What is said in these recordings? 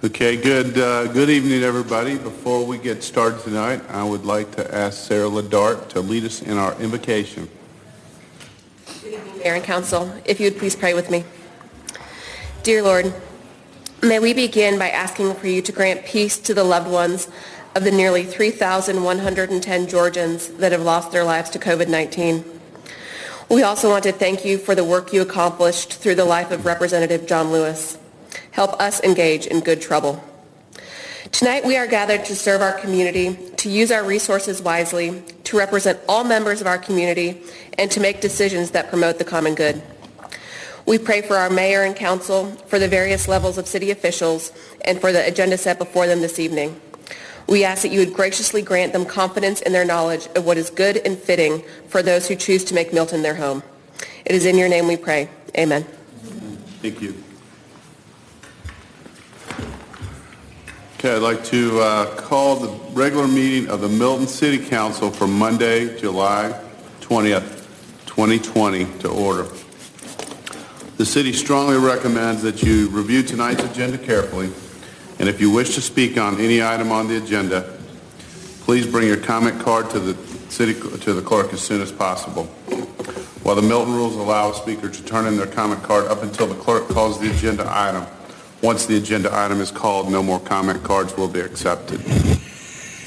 Okay, good evening, everybody. Before we get started tonight, I would like to ask Sarah Ladart to lead us in our invocation. Good evening, Mayor and Council. If you would please pray with me. Dear Lord, may we begin by asking for you to grant peace to the loved ones of the nearly 3,110 Georgians that have lost their lives to COVID-19. We also want to thank you for the work you accomplished through the life of Representative John Lewis. Help us engage in good trouble. Tonight we are gathered to serve our community, to use our resources wisely, to represent all members of our community, and to make decisions that promote the common good. We pray for our mayor and council, for the various levels of city officials, and for the agenda set before them this evening. We ask that you would graciously grant them confidence in their knowledge of what is good and fitting for those who choose to make Milton their home. It is in your name we pray. Amen. Thank you. Okay, I'd like to call the regular meeting of the Milton City Council for Monday, July 20th, 2020 to order. The city strongly recommends that you review tonight's agenda carefully, and if you wish to speak on any item on the agenda, please bring your comment card to the clerk as soon as possible. While the Milton rules allow a speaker to turn in their comment card up until the clerk calls the agenda item. Once the agenda item is called, no more comment cards will be accepted. If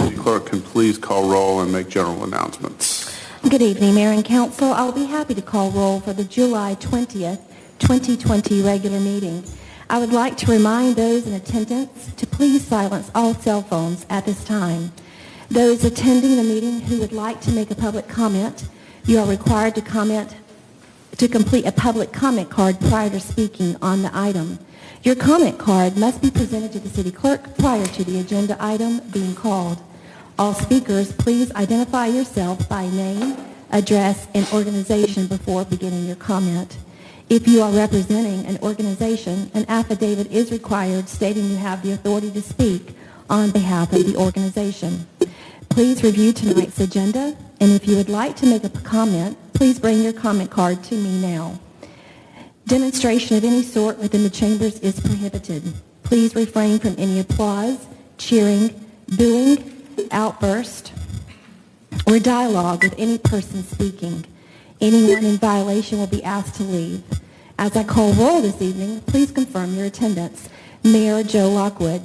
the clerk can please call roll and make general announcements. Good evening, Mayor and Council. I'll be happy to call roll for the July 20th, 2020 regular meeting. I would like to remind those in attendance to please silence all cell phones at this time. Those attending the meeting who would like to make a public comment, you are required to complete a public comment card prior to speaking on the item. Your comment card must be presented to the city clerk prior to the agenda item being called. All speakers, please identify yourself by name, address, and organization before beginning your comment. If you are representing an organization, an affidavit is required stating you have the authority to speak on behalf of the organization. Please review tonight's agenda, and if you would like to make a comment, please bring your comment card to me now. Demonstration of any sort within the chambers is prohibited. Please refrain from any applause, cheering, booing, outburst, or dialogue with any person speaking. Anyone in violation will be asked to leave. As I call roll this evening, please confirm your attendance. Mayor Joe Lockwood.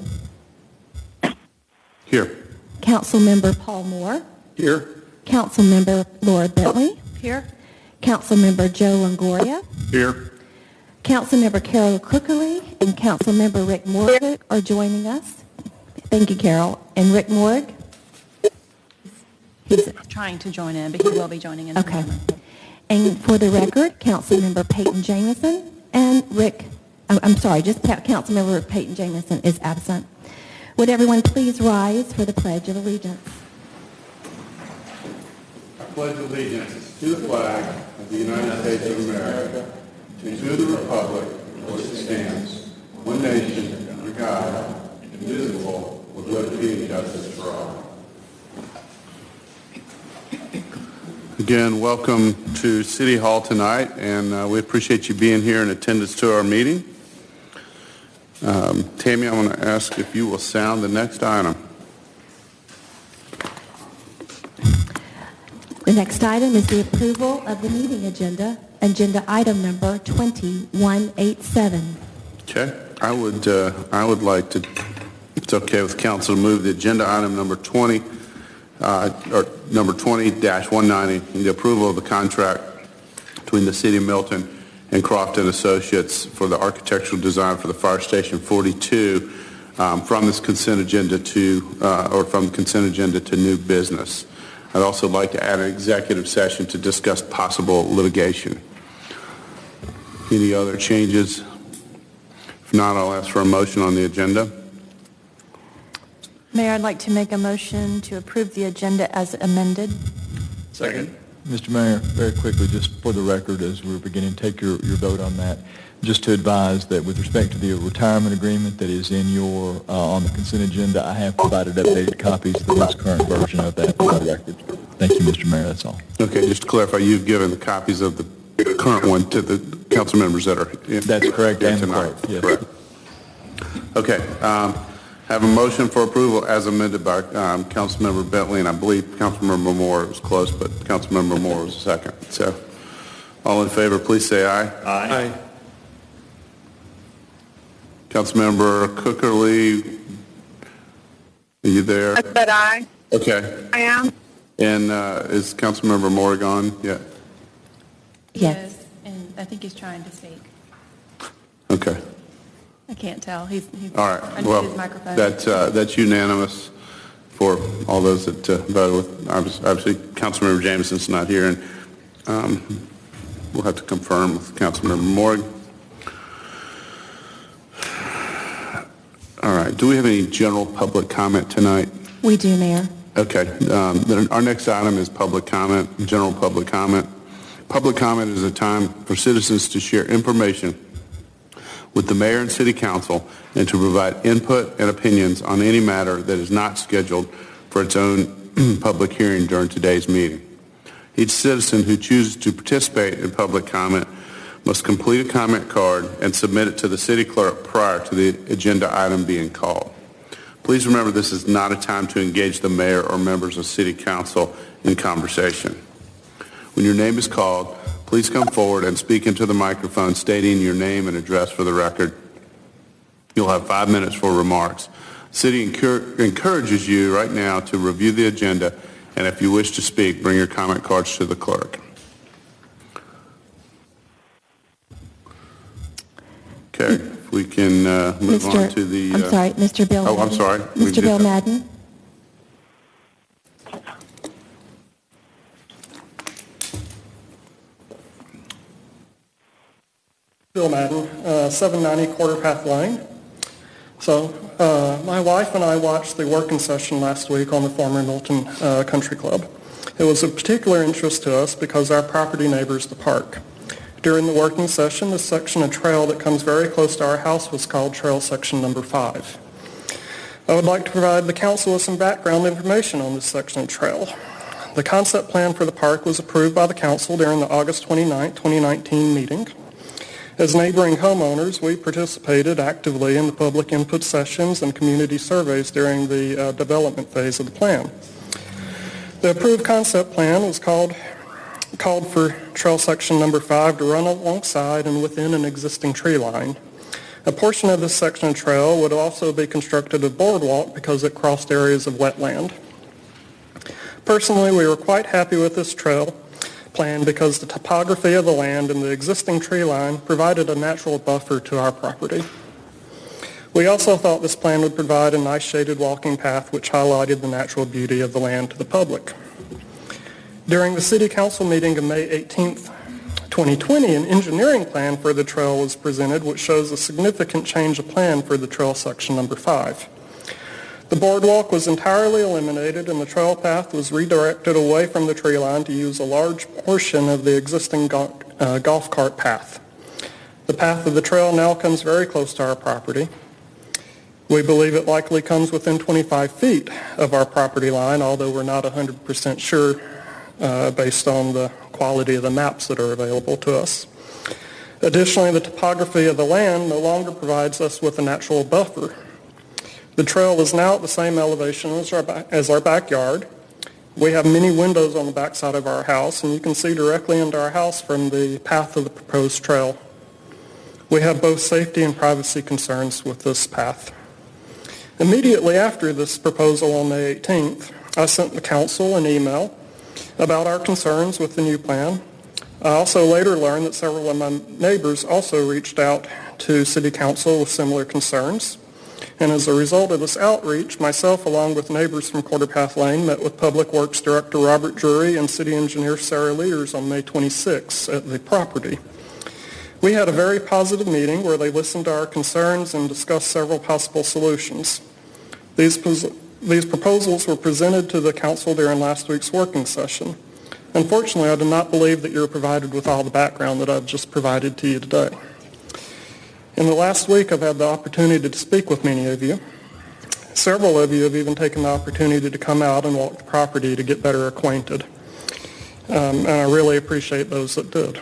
Here. Councilmember Paul Moore. Here. Councilmember Laura Bentley. Here. Councilmember Joe Longoria. Here. Councilmember Carol Crookley and Councilmember Rick Morg are joining us. Thank you, Carol. And Rick Morg? He's trying to join in, but he will be joining in. Okay. And for the record, Councilmember Peyton Jamison and Councilmember Peyton Jamison is absent. Would everyone please rise for the Pledge of Allegiance? I pledge allegiance to the flag of the United States of America, and to the republic for which it stands, one nation, under God, indivisible, with liberty and justice for all. Again, welcome to City Hall tonight, and we appreciate you being here in attendance to our meeting. Tammy, I want to ask if you will sound the next item. The next item is the approval of the meeting agenda item number 2187. Okay, I would like to, if it's okay with council, to move the agenda item number 20, or number 20-190, the approval of the contract between the City of Milton and Crofton Associates for the architectural design for the Fire Station 42 from this consent agenda to new business. I'd also like to add an executive session to discuss possible litigation. Any other changes? If not, I'll ask for a motion on the agenda. Mayor, I'd like to make a motion to approve the agenda as amended. Second. Mr. Mayor, very quickly, just for the record, as we're beginning to take your vote on that, just to advise that with respect to the retirement agreement that is in your on the consent agenda, I have provided updated copies of the most current version of that for the record. Thank you, Mr. Mayor. That's all. Okay, just to clarify, you've given the copies of the current one to the council members that are in. That's correct. And tonight. correct. Yes. Correct. Okay, have a motion for approval as amended by Councilmember Bentley, and I believe Councilmember Moore was close, but Councilmember Moore was second. So, all in favor, please say aye. Aye. Councilmember Cookerly, are you there? I said aye. Okay. I am. And is Councilmember Moore gone yet? Yes. And I think he's trying to speak. Okay. I can't tell. He's All right. unmuted Well, his microphone. that's unanimous for all those that voted with. Obviously, Councilmember Jameson's not here, and we'll have to confirm with Councilmember Morgan. All right. Do we have any general public comment tonight? We do, Mayor. Okay. Then our next item is public comment, general public comment. Public comment is a time for citizens to share information with the mayor and city council and to provide input and opinions on any matter that is not scheduled for its own public hearing during today's meeting. Each citizen who chooses to participate in public comment must complete a comment card and submit it to the city clerk prior to the agenda item being called. Please remember this is not a time to engage the mayor or members of city council in conversation. When your name is called, please come forward and speak into the microphone stating your name and address for the record. You'll have 5 minutes for remarks. City encourages you right now to review the agenda, and if you wish to speak, bring your comment cards to the clerk. Okay, if we can move on to the... I'm sorry, Mr. Bill Oh, Madden. I'm sorry. Mr. Bill Madden. Bill Madden, 790 Quarter Path Lane. So my wife and I watched the working session last week on the former Milton Country Club. It was of particular interest to us because our property neighbors the park. During the working session, the section of trail that comes very close to our house was called Trail Section Number 5. I would like to provide the council with some background information on this section of trail. The concept plan for the park was approved by the council during the August 29, 2019 meeting. As neighboring homeowners, we participated actively in the public input sessions and community surveys during the development phase of the plan. The approved concept plan was called for Trail Section Number 5 to run alongside and within an existing tree line. A portion of this section of trail would also be constructed a boardwalk because it crossed areas of wetland. Personally, we were quite happy with this trail plan because the topography of the land and the existing tree line provided a natural buffer to our property. We also thought this plan would provide a nice shaded walking path which highlighted the natural beauty of the land to the public. During the City Council meeting of May 18th, 2020, an engineering plan for the trail was presented which shows a significant change of plan for the Trail Section Number 5. The boardwalk was entirely eliminated and the trail path was redirected away from the tree line to use a large portion of the existing golf cart path. The path of the trail now comes very close to our property. We believe it likely comes within 25 feet of our property line, although we're not 100% sure based on the quality of the maps that are available to us. Additionally, the topography of the land no longer provides us with a natural buffer. The trail is now at the same elevation as our backyard. We have many windows on the backside of our house, and you can see directly into our house from the path of the proposed trail. We have both safety and privacy concerns with this path. Immediately after this proposal on May 18th, I sent the council an email about our concerns with the new plan. I also later learned that several of my neighbors also reached out to City Council with similar concerns. And as a result of this outreach, myself, along with neighbors from Quarter Path Lane, met with Public Works Director Robert Drury and City Engineer Sarah Leaders on May 26 at the property. We had a very positive meeting where they listened to our concerns and discussed several possible solutions. These proposals were presented to the council during last week's working session. Unfortunately, I do not believe that you're provided with all the background that I've just provided to you today. In the last week, I've had the opportunity to speak with many of you. Several of you have even taken the opportunity to come out and walk the property to get better acquainted. And I really appreciate those that did.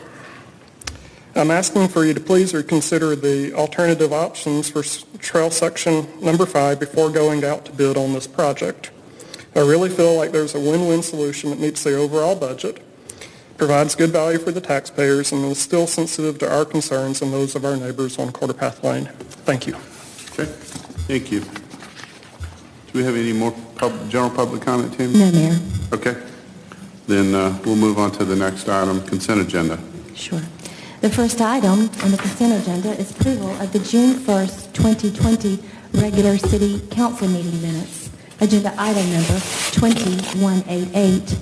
I'm asking for you to please reconsider the alternative options for trail section number 5 before going out to bid on this project. I really feel like there's a win-win solution that meets the overall budget, provides good value for the taxpayers, and is still sensitive to our concerns and those of our neighbors on Quarter Path Lane. Thank you. Okay, thank you. Do we have any more general public comment, Tammy? No, Mayor. Okay. Then we'll move on to the next item, consent agenda. Sure. The first item on the consent agenda is approval of the June 1st, 2020 regular city council meeting minutes. Agenda item number 2188.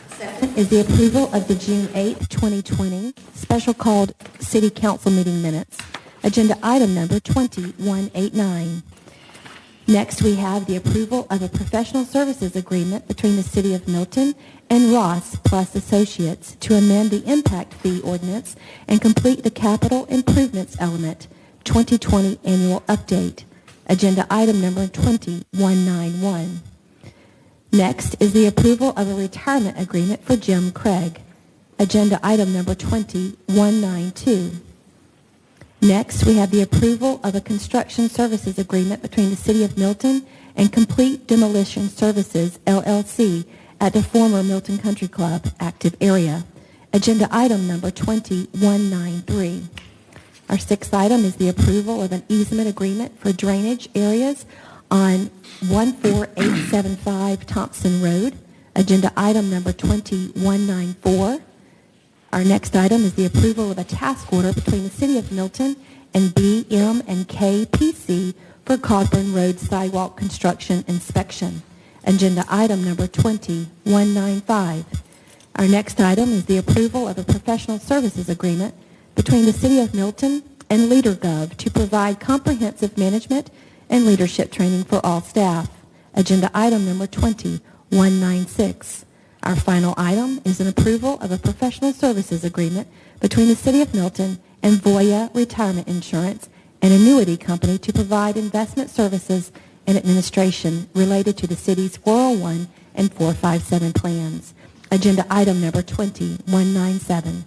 Second is the approval of the June 8th, 2020 special called city council meeting minutes. Agenda item number 2189. Next, we have the approval of a professional services agreement between the City of Milton and Ross Plus Associates to amend the impact fee ordinance and complete the capital improvements element 2020 annual update. Agenda item number 2191. Next is the approval of a retirement agreement for Jim Craig. Agenda item number 2192. Next, we have the approval of a construction services agreement between the City of Milton and Complete Demolition Services, LLC, at the former Milton Country Club active area. Agenda item number 2193. Our sixth item is the approval of an easement agreement for drainage areas on 14875 Thompson Road. Agenda item number 2194. Our next item is the approval of a task order between the City of Milton and BM&K PC for Cogburn Road sidewalk construction inspection. Agenda item number 2195. Our next item is the approval of a professional services agreement between the City of Milton and LeaderGov to provide comprehensive management and leadership training for all staff. Agenda item number 2196. Our final item is an approval of a professional services agreement between the City of Milton and Voya Retirement Insurance, an annuity company, to provide investment services and administration related to the city's 401 and 457 plans. Agenda item number 2197.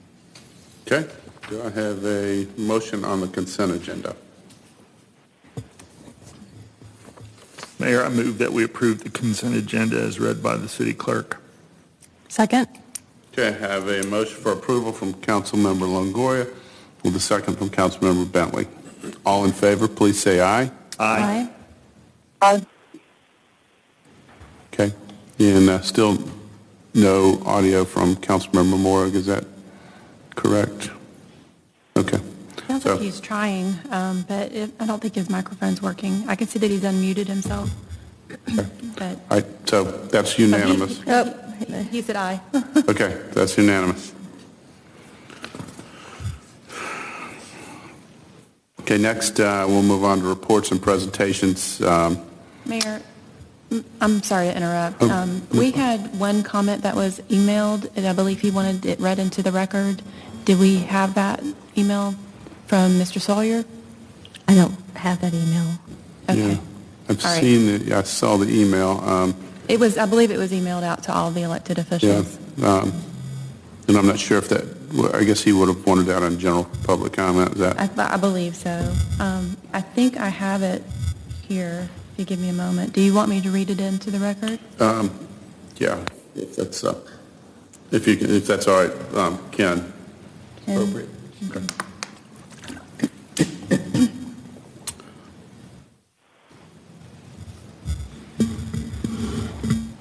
Okay. Do I have a motion on the consent agenda? Mayor, I move that we approve the consent agenda as read by the city clerk. Second? Okay, I have a motion for approval from Councilmember Longoria with a second from Councilmember Bentley. All in favor, please say aye. Aye. Okay. And still no audio from Councilmember Morag, is that correct? Okay. Sounds like he's trying, but I don't think his microphone's working. I can see that he's unmuted himself. But All right, so that's unanimous. he said aye. Okay, that's unanimous. Okay, next we'll move on to reports and presentations. Mayor, I'm sorry to interrupt. We had one comment that was emailed, and I believe he wanted it read into the record. Did we have that email from Mr. Sawyer? I don't have that email. Okay. Yeah, I've All right. seen it. I saw the email. I believe it was emailed out to all the elected Yeah, officials. and I'm not sure if that. Well, I guess he would have wanted that on general public comment. Is that? I believe so. I think I have it here. If you give me a moment. Do you want me to read it into the record? Yeah, if that's if that's all right, Ken. Appropriate. Okay.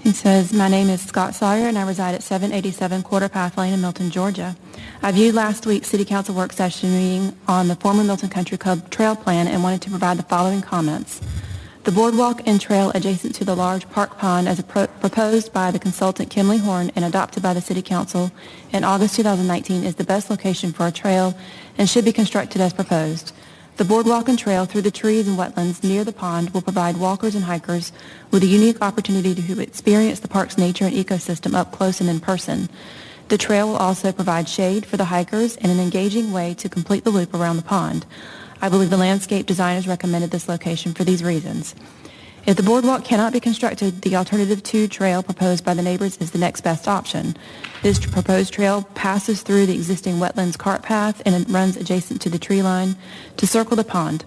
He says, my name is Scott Sawyer, and I reside at 787 Quarter Path Lane in Milton, Georgia. I viewed last week's City Council work session meeting on the former Milton Country Club trail plan and wanted to provide the following comments. The boardwalk and trail adjacent to the large park pond as proposed by the consultant Kimley Horn and adopted by the City Council in August 2019 is the best location for a trail and should be constructed as proposed. The boardwalk and trail through the trees and wetlands near the pond will provide walkers and hikers with a unique opportunity to experience the park's nature and ecosystem up close and in person. The trail will also provide shade for the hikers and an engaging way to complete the loop around the pond. I believe the landscape designers recommended this location for these reasons. If the boardwalk cannot be constructed, the alternative 2 trail proposed by the neighbors is the next best option. This proposed trail passes through the existing wetlands cart path and it runs adjacent to the tree line to circle the pond.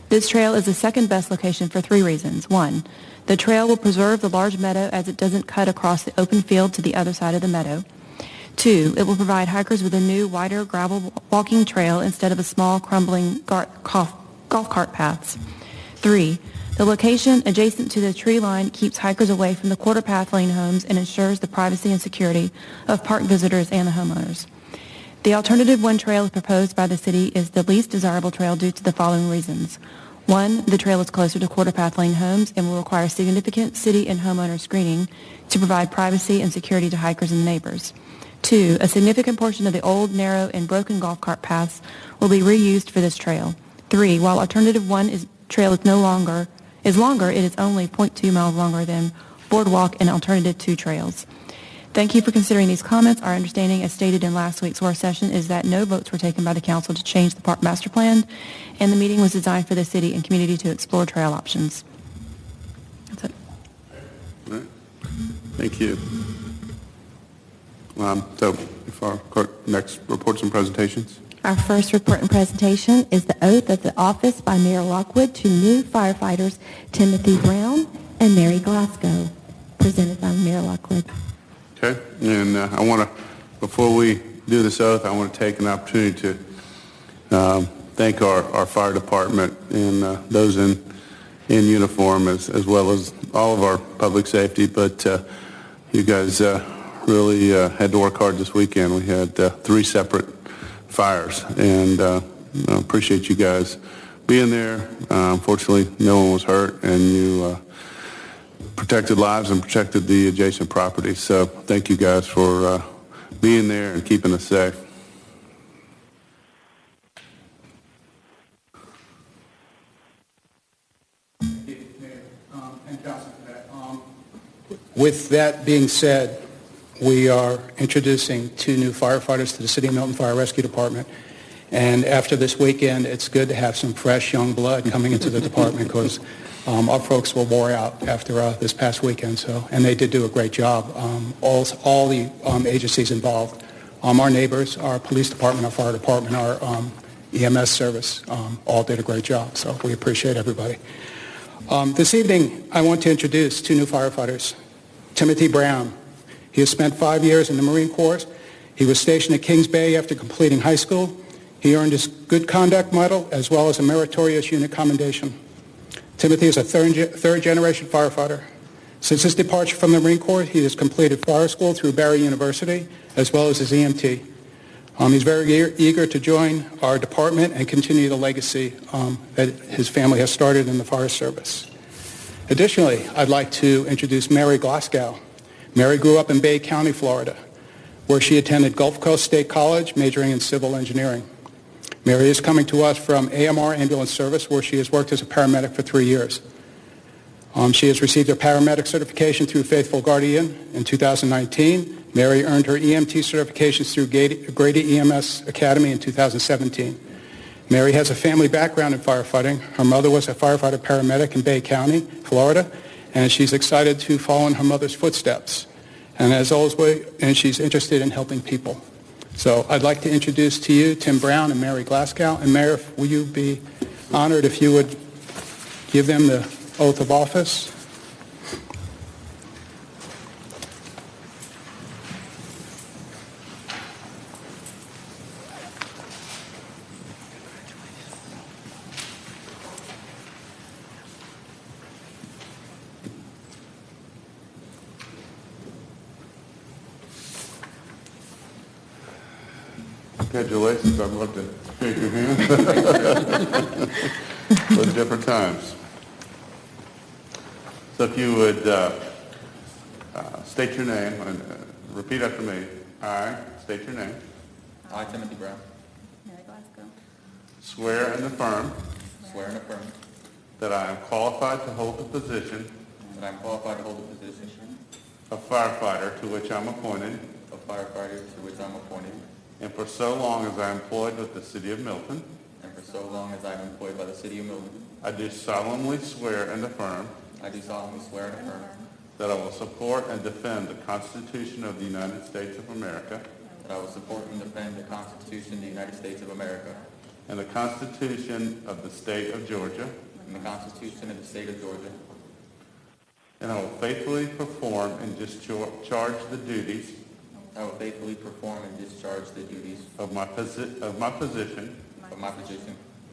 This trail is the second best location for 3 reasons. 1, the trail will preserve the large meadow as it doesn't cut across the open field to the other side of the meadow. 2, it will provide hikers with a new, wider gravel walking trail instead of a small, crumbling golf cart paths. 3, the location adjacent to the tree line keeps hikers away from the quarter path lane homes and ensures the privacy and security of park visitors and the homeowners. The alternative 1 trail proposed by the city is the least desirable trail due to the following reasons. 1, the trail is closer to quarter path lane homes and will require significant city and homeowner screening to provide privacy and security to hikers and neighbors. 2, a significant portion of the old, narrow, and broken golf cart paths will be reused for this trail. 3, while alternative 1 trail is longer, it is only 0.2 miles longer than boardwalk and alternative 2 trails. Thank you for considering these comments. Our understanding, as stated in last week's work session, is that no votes were taken by the council to change the park master plan, and the meeting was designed for the city and community to explore trail options. That's it. All right. Thank you. So, if our clerk next reports and presentations. Our first report and presentation is the oath of the office by Mayor Lockwood to new firefighters Timothy Brown and Mary Glasgow, presented by Mayor Lockwood. Okay, and I want to, before we do this oath, I want to take an opportunity to thank our fire department and those in uniform, as well as all of our public safety. But you guys really had to work hard this weekend. We had 3 separate fires, and I appreciate you guys being there. Unfortunately, no one was hurt, and you protected lives and protected the adjacent property. So thank you guys for being there and keeping us safe. And Council for that. With that being said, we are introducing 2 new firefighters to the City of Milton Fire Rescue Department. And after this weekend, it's good to have some fresh young blood coming into the department because our folks were wore out after this past weekend. And they did do a great job. All the agencies involved, our neighbors, our police department, our fire department, our EMS service, all did a great job. So we appreciate everybody. This evening, I want to introduce 2 new firefighters. Timothy Brown. He has spent 5 years in the Marine Corps. He was stationed at Kings Bay after completing high school. He earned his Good Conduct Medal as well as a Meritorious Unit Commendation. Timothy is a third-generation firefighter. Since his departure from the Marine Corps, he has completed fire school through Barry University as well as his EMT. He's very eager to join our department and continue the legacy that his family has started in the fire service. Additionally, I'd like to introduce Mary Glasgow. Mary grew up in Bay County, Florida, where she attended Gulf Coast State College, majoring in civil engineering. Mary is coming to us from AMR Ambulance Service, where she has worked as a paramedic for 3 years. She has received her paramedic certification through Faithful Guardian in 2019. Mary earned her EMT certifications through Grady EMS Academy in 2017. Mary has a family background in firefighting. Her mother was a firefighter paramedic in Bay County, Florida, and she's excited to follow in her mother's footsteps. And as always, and she's interested in helping people. So I'd like to introduce to you Tim Brown and Mary Glasgow. And Mayor, will you be honored if you would give them the oath of office? Congratulations. I'd love to shake your hand. But different times. So if you would state your name and repeat after me. I state your name. I, Timothy Brown, Mary Glasgow. Swear and affirm swear and affirm that I am qualified to hold the position that I am qualified to hold the position of firefighter to which I'm appointed, of firefighter to which I am appointed, and for so long as I am employed with the City of Milton, and for so long as I am employed by the City of Milton, I do solemnly swear and affirm I do solemnly swear and affirm that I will support and defend the Constitution of the United States of America that I will support and defend the Constitution of the United States of America and the Constitution of the State of Georgia, and the Constitution of the State of Georgia, and I will faithfully perform and discharge the duties I will faithfully perform and discharge the duties of my position of my position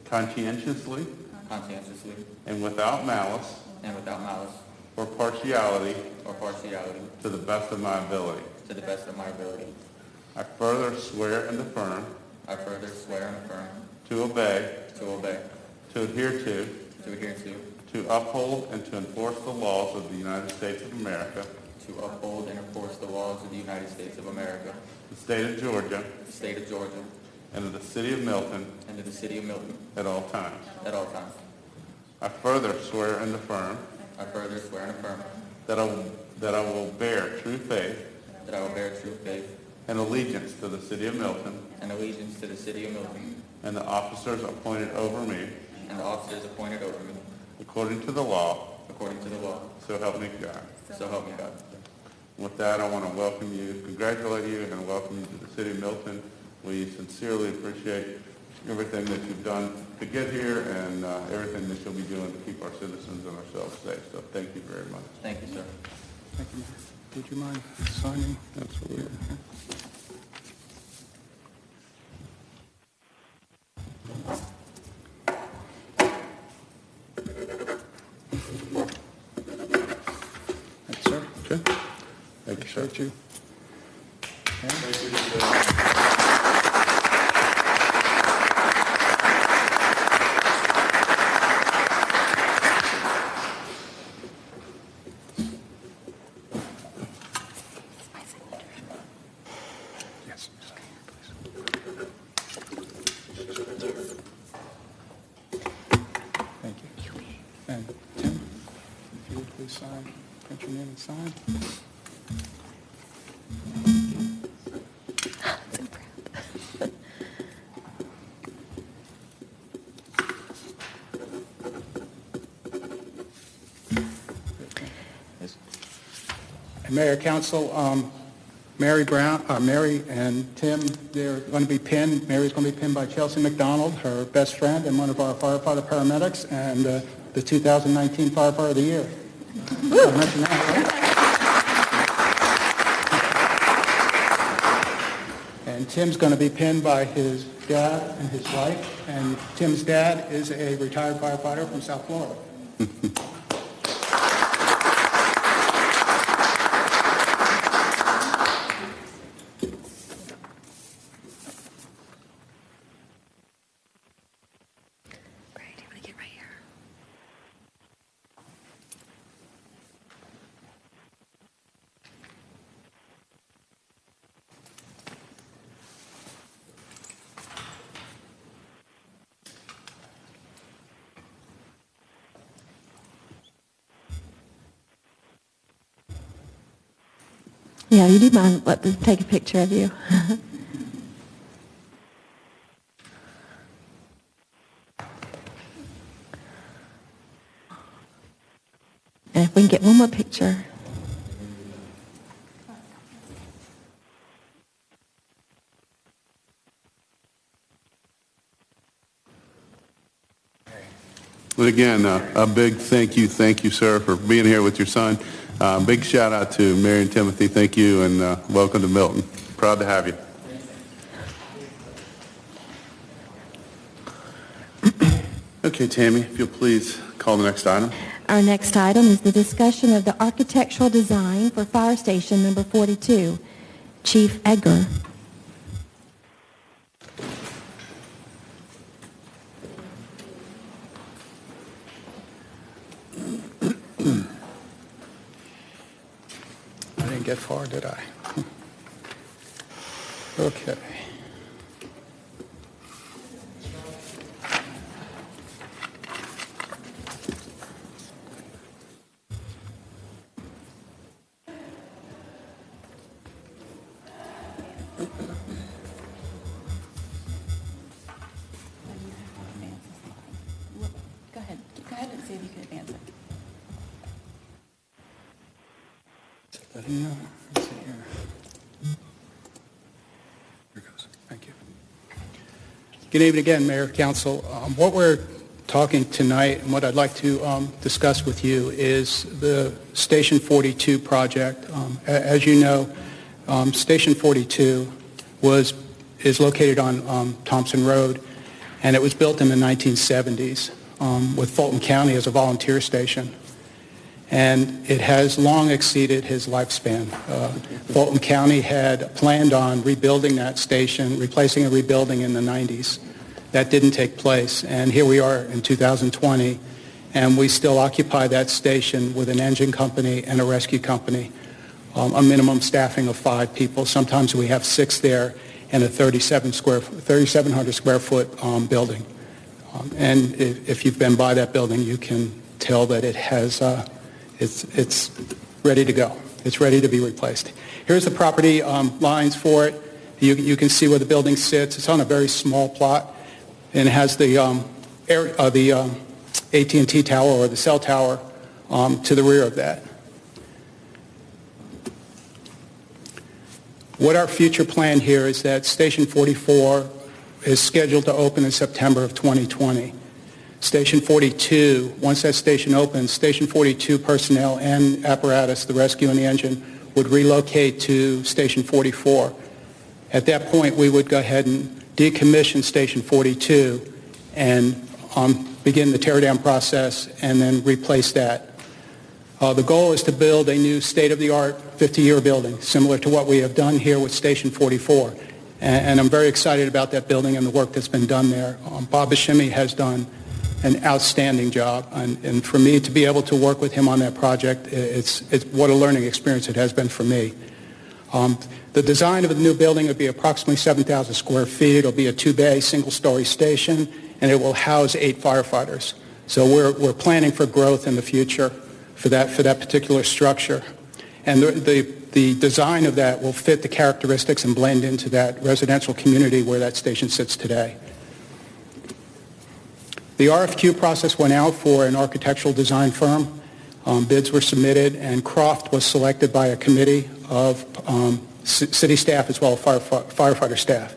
conscientiously conscientiously and without malice and without malice or partiality or partiality to the best of my ability. to the best of my ability. I further swear and affirm I further swear and affirm to obey, to adhere to adhere to uphold, and to enforce the laws of the United States of America, to uphold and enforce the laws of the United States of America, the state of Georgia, the state of Georgia, and of the city of Milton and to the city of Milton at all times. at all times. I further swear and affirm I further swear and affirm that I will bear true faith that I will bear true faith and allegiance to the city of Milton and allegiance to the city of Milton and the officers appointed over me and the officers appointed over me according to the law, according to the law. so help me God. So help me God. With that, I want to welcome you, congratulate you, and welcome you to the city of Milton. We sincerely appreciate everything that you've done to get here and everything that you'll be doing to keep our citizens and ourselves safe. So thank you very much. Thank you, sir. Thank you, Mayor. Would you mind signing? Absolutely. Thanks, sir. Okay. Thank you, sir. Appreciate you. Yes. Thank you. And Tim, if you would please sign, print your name and sign. So proud. And Mayor, Council, Mary and Tim, they're going to be pinned. Mary's going to be pinned by Chelsea McDonald, her best friend and one of our firefighter paramedics, and the 2019 Firefighter of the Year. I mentioned that, right? And Tim's going to be pinned by his dad and his wife, and Tim's dad is a retired firefighter from South Florida. Brady, you want to get right here? Yeah, you do mind let them take a picture of you. And if we can get one more picture. But again, a big thank you, sir, for being here with your son. Big shout out to Mary and Timothy. Thank you, and welcome to Milton. Proud to have you. Okay, Tammy, if you'll please call the next item. Our next item is the discussion of the architectural design for Fire Station Number 42. Chief Edgar. I didn't get far, did I? Okay. Go ahead and see if you can advance it. Let's see here. Here goes. Thank you. Good evening again, Mayor, Council. What we're talking tonight and what I'd like to discuss with you is the Station 42 project. As you know, Station 42 is located on Thompson Road, and it was built in the 1970s with Fulton County as a volunteer station. And it has long exceeded his lifespan. Fulton County had planned on rebuilding that station, replacing and rebuilding in the 90s. That didn't take place, and here we are in 2020, and we still occupy that station with an engine company and a rescue company, a minimum staffing of 5 people. Sometimes we have 6 there, and a 3,700 square foot building. And if you've been by that building, you can tell that it has, it's ready to go. It's ready to be replaced. Here's the property lines for it. You can see where the building sits. It's on a very small plot, and it has the AT&T tower or the cell tower to the rear of that. What our future plan here is that Station 44 is scheduled to open in September of 2020. Station 42, once that station opens, Station 42 personnel and apparatus, the rescue and the engine, would relocate to Station 44. At that point, we would go ahead and decommission Station 42 and begin the teardown process and then replace that. The goal is to build a new state-of-the-art 50-year building, similar to what we have done here with Station 44. And I'm very excited about that building and the work that's been done there. Bob Buscemi has done an outstanding job, and for me to be able to work with him on that project, it's what a learning experience it has been for me. The design of the new building will be approximately 7,000 square feet. It'll be a 2-bay, single-story station, and it will house 8 firefighters. So we're planning for growth in the future for that particular structure. And the design of that will fit the characteristics and blend into that residential community where that station sits today. The RFQ process went out for an architectural design firm. Bids were submitted, and Croft was selected by a committee of city staff as well as firefighter staff.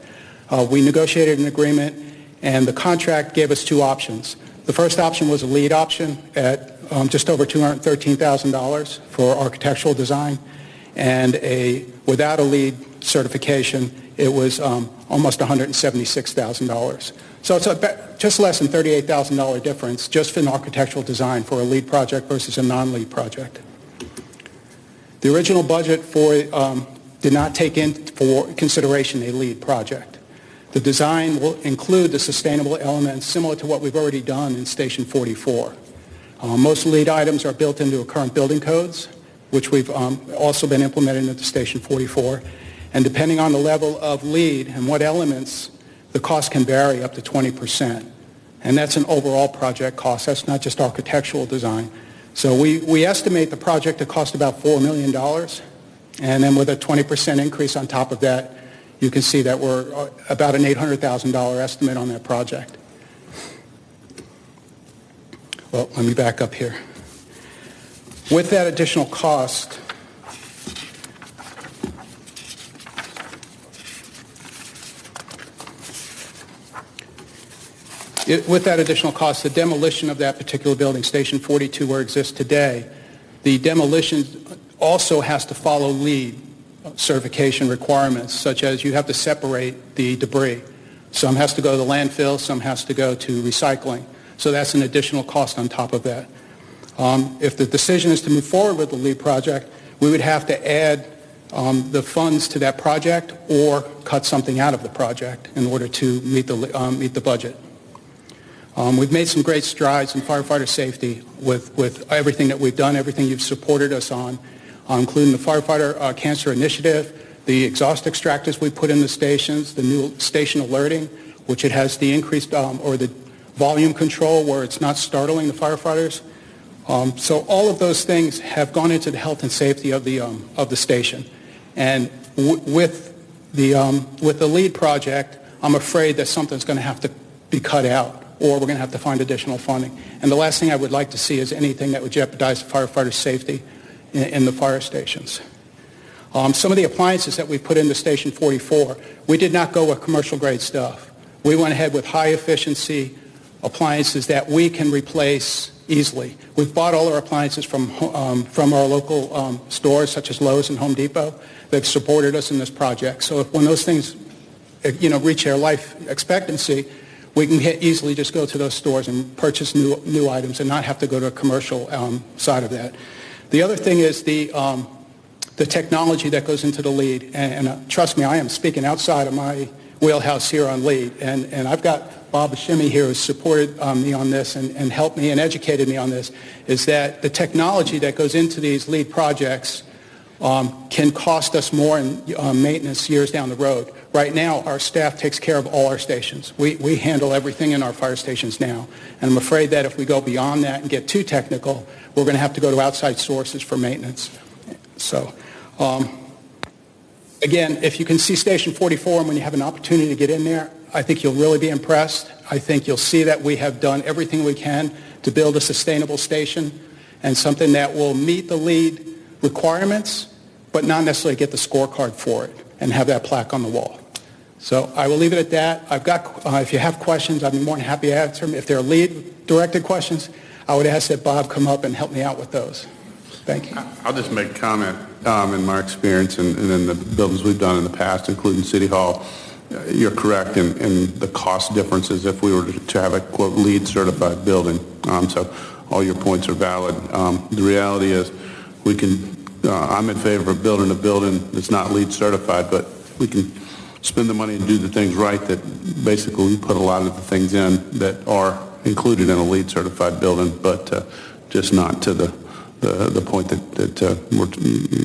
We negotiated an agreement, and the contract gave us 2 options. The first option was a lead option at just over $213,000 for architectural design, and without a lead certification, it was almost $176,000. So it's just less than $38,000 difference just for an architectural design for a lead project versus a non-lead project. The original budget did not take into consideration a lead project. The design will include the sustainable elements similar to what we've already done in Station 44. Most lead items are built into current building codes, which we've also been implemented into Station 44. And depending on the level of lead and what elements, the cost can vary up to 20%. And that's an overall project cost. That's not just architectural design. So we estimate the project to cost about $4 million. And then with a 20% increase on top of that, you can see that we're about an $800,000 estimate on that project. Well, let me back up here. With that additional cost, the demolition of that particular building, Station 42, where it exists today, the demolition also has to follow LEED certification requirements, such as you have to separate the debris. Some has to go to the landfill, some has to go to recycling. So that's an additional cost on top of that. If the decision is to move forward with the LEED project, we would have to add the funds to that project or cut something out of the project in order to meet the budget. We've made some great strides in firefighter safety with everything that we've done, everything you've supported us on, including the Firefighter Cancer Initiative, the exhaust extractors we put in the stations, the new station alerting, which it has the increased or the volume control where it's not startling the firefighters. So all of those things have gone into the health and safety of the station. And with the LEED project, I'm afraid that something's going to have to be cut out, or we're going to have to find additional funding. And the last thing I would like to see is anything that would jeopardize the firefighters' safety in the fire stations. Some of the appliances that we put into Station 44, we did not go with commercial grade stuff. We went ahead with high efficiency appliances that we can replace easily. We've bought all our appliances from our local stores such as Lowe's and Home Depot. They've supported us in this project. So when those things reach their life expectancy, we can easily just go to those stores and purchase new items and not have to go to a commercial side of that. The other thing is the technology that goes into the lead. And trust me, I am speaking outside of my wheelhouse here on lead. And I've got Bob Ashimi here who's supported me on this and helped me and educated me on this, is that the technology that goes into these lead projects can cost us more in maintenance years down the road. Right now, our staff takes care of all our stations. We handle everything in our fire stations now. And I'm afraid that if we go beyond that and get too technical, we're going to have to go to outside sources for maintenance. So, again, if you can see Station 44 and when you have an opportunity to get in there, I think you'll really be impressed. I think you'll see that we have done everything we can to build a sustainable station and something that will meet the lead requirements, but not necessarily get the scorecard for it and have that plaque on the wall. So I will leave it at that. I've got, if you have questions, I'd be more than happy to answer them. If they're lead-directed questions, I would ask that Bob come up and help me out with those. Thank you. I'll just make a comment in my experience and in the buildings we've done in the past, including City Hall. You're correct in the cost differences if we were to have a, quote, LEED certified building. So all your points are valid. The reality is we can, I'm in favor of building a building that's not LEED certified, but we can spend the money and do the things right that basically we put a lot of the things in that are included in a LEED certified building, but just not to the point that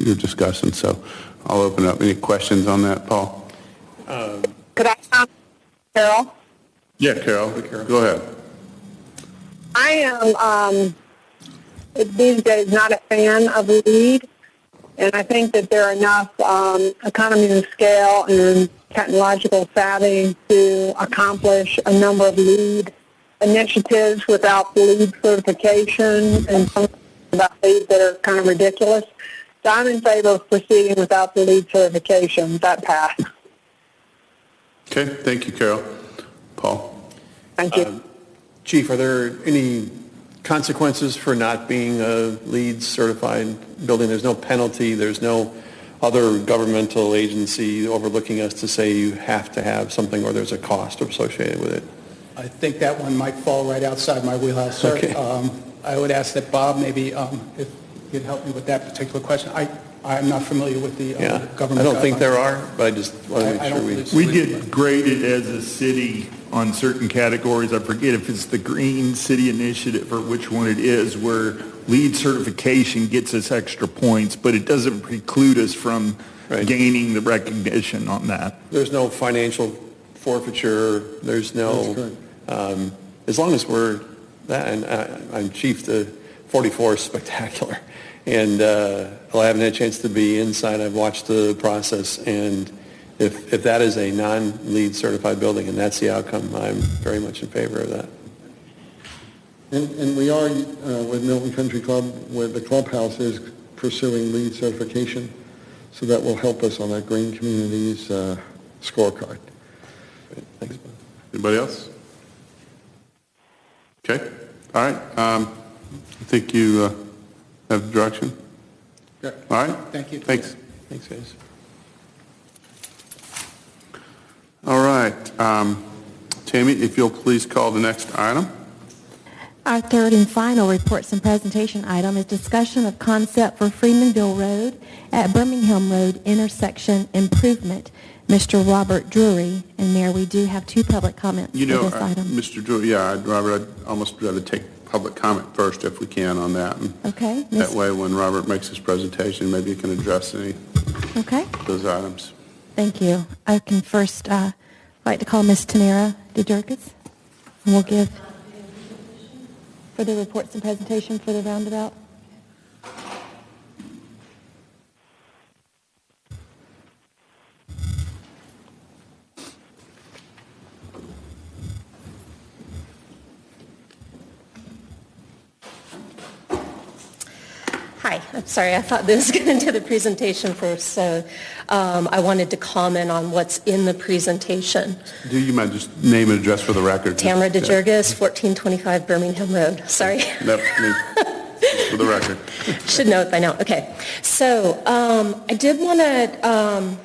you're discussing. So I'll open up. Any questions on that, Paul? Could I comment, Carol? Yeah, Carol. Go ahead. I am these days not a fan of LEED, and I think that there are enough economies of scale and technological savvy to accomplish a number of LEED initiatives without LEED certification and some about LEED that are kind of ridiculous. So I'm in favor of proceeding without the LEED certification, that path. Okay. Thank you, Carol. Paul? Thank you. Chief, are there any consequences for not being a LEED certified building? There's no penalty. There's no other governmental agency overlooking us to say you have to have something or there's a cost associated with it. I think that one might fall right outside my wheelhouse, sir. Okay. I would ask that Bob maybe, if he'd help me with that particular question. I'm not familiar with the government. I don't think guidelines. there are, but I just want to make sure we get graded as a city on certain categories. I forget if it's the Green City Initiative or which one it is, where LEED certification gets us extra points, but it doesn't preclude us from gaining the recognition on that. There's no financial forfeiture. There's no, as long as we're that, and I'm chief, the 44 is spectacular. And I haven't had a chance to be inside. I've watched the process, and if that is a non-LEED certified building and that's the outcome, I'm very much in favor of that. And we are, with Milton Country Club, where the clubhouse is pursuing LEED certification, so that will help us on that Green Communities scorecard. Thanks, Bob. Anybody else? Okay. All right. I think you have direction. Yeah. All right. Thank you. Thanks. Thanks, guys. All right. Tammy, if you'll please call the next item. Our third and final reports and presentation item is discussion of concept for Freemanville Road at Birmingham Road intersection improvement. Mr. Robert Drury, and Mayor, we do have two public comments for this item. Mr. Drury, Robert, I'd almost rather take public comment first if we can on that. And okay. That way, when Robert makes his presentation, maybe he can address any of those items. Thank you. I can first like to call Ms. Tamara DeJurkis, and we'll give for the reports and presentation for the roundabout. Hi, I'm sorry, I thought this was going to do the presentation first, so I wanted to comment on what's in the presentation. Do you mind just name and address for the record? Tamara DeJurgis, 1425 Birmingham Road. Sorry. Nope, for the record. Should know it by now. Okay. So I did want to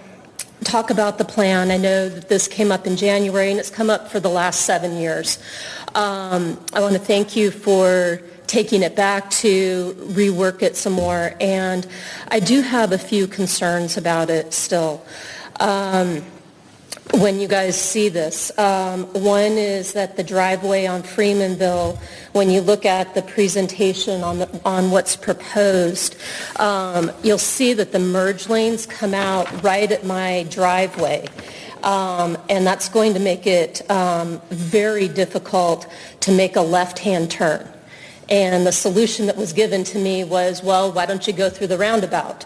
talk about the plan. I know that this came up in January, and it's come up for the last 7 years. I want to thank you for taking it back to rework it some more, and I do have a few concerns about it still. When you guys see this, one is that the driveway on Freemanville, when you look at the presentation on what's proposed, you'll see that the merge lanes come out right at my driveway. And that's going to make it very difficult to make a left-hand turn. And the solution that was given to me was, well, why don't you go through the roundabout?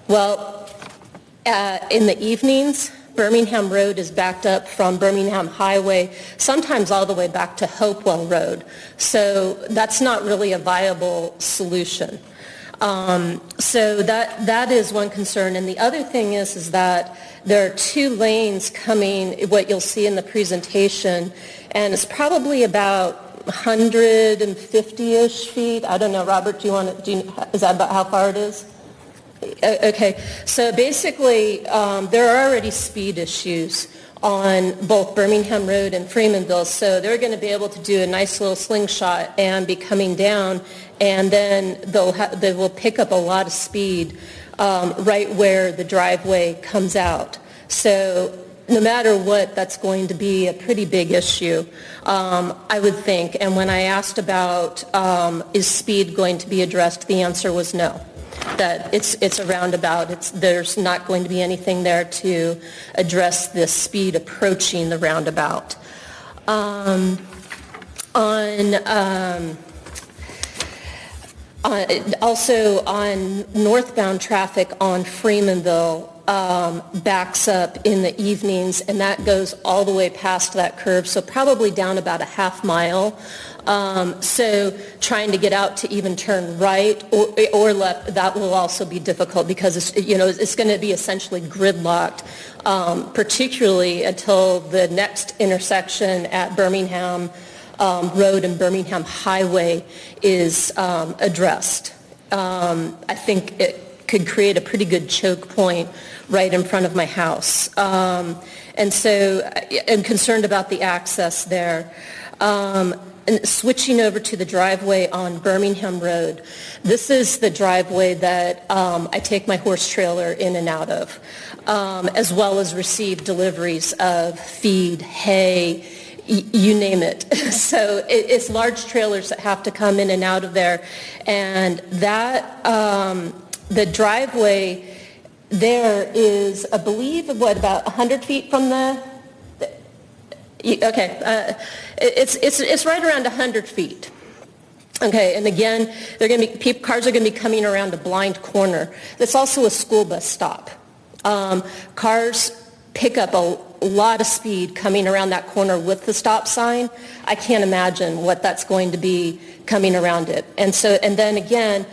Well, in the evenings, Birmingham Road is backed up from Birmingham Highway, sometimes all the way back to Hopewell Road. So that's not really a viable solution. So that is one concern. And the other thing is that there are 2 lanes coming, what you'll see in the presentation, and it's probably about 150-ish feet. I don't know, Robert, is that about how far it is? Okay, so basically there are already speed issues on both Birmingham Road and Freemanville, so they're going to be able to do a nice little slingshot and be coming down, and then they will pick up a lot of speed right where the driveway comes out. So no matter what, that's going to be a pretty big issue, I would think. And when I asked about is speed going to be addressed, the answer was no. That it's a roundabout. There's not going to be anything there to address the speed approaching the roundabout. Also on northbound traffic on Freemanville, backs up in the evenings, and that goes all the way past that curve, so probably down about a half mile. So trying to get out to even turn right or left, that will also be difficult because it's going to be essentially gridlocked, particularly until the next intersection at Birmingham Road and Birmingham Highway is addressed. I think it could create a pretty good choke point right in front of my house. And so I'm concerned about the access there. And switching over to the driveway on Birmingham Road, this is the driveway that I take my horse trailer in and out of, as well as receive deliveries of feed, hay, you name it. So it's large trailers that have to come in and out of there. And that, the driveway there is, I believe, about 100 feet from the, okay, it's right around 100 feet. Okay, and again, cars are going to be coming around a blind corner. That's also a school bus stop. Cars pick up a lot of speed coming around that corner with the stop sign. I can't imagine what that's going to be coming around it. And then again,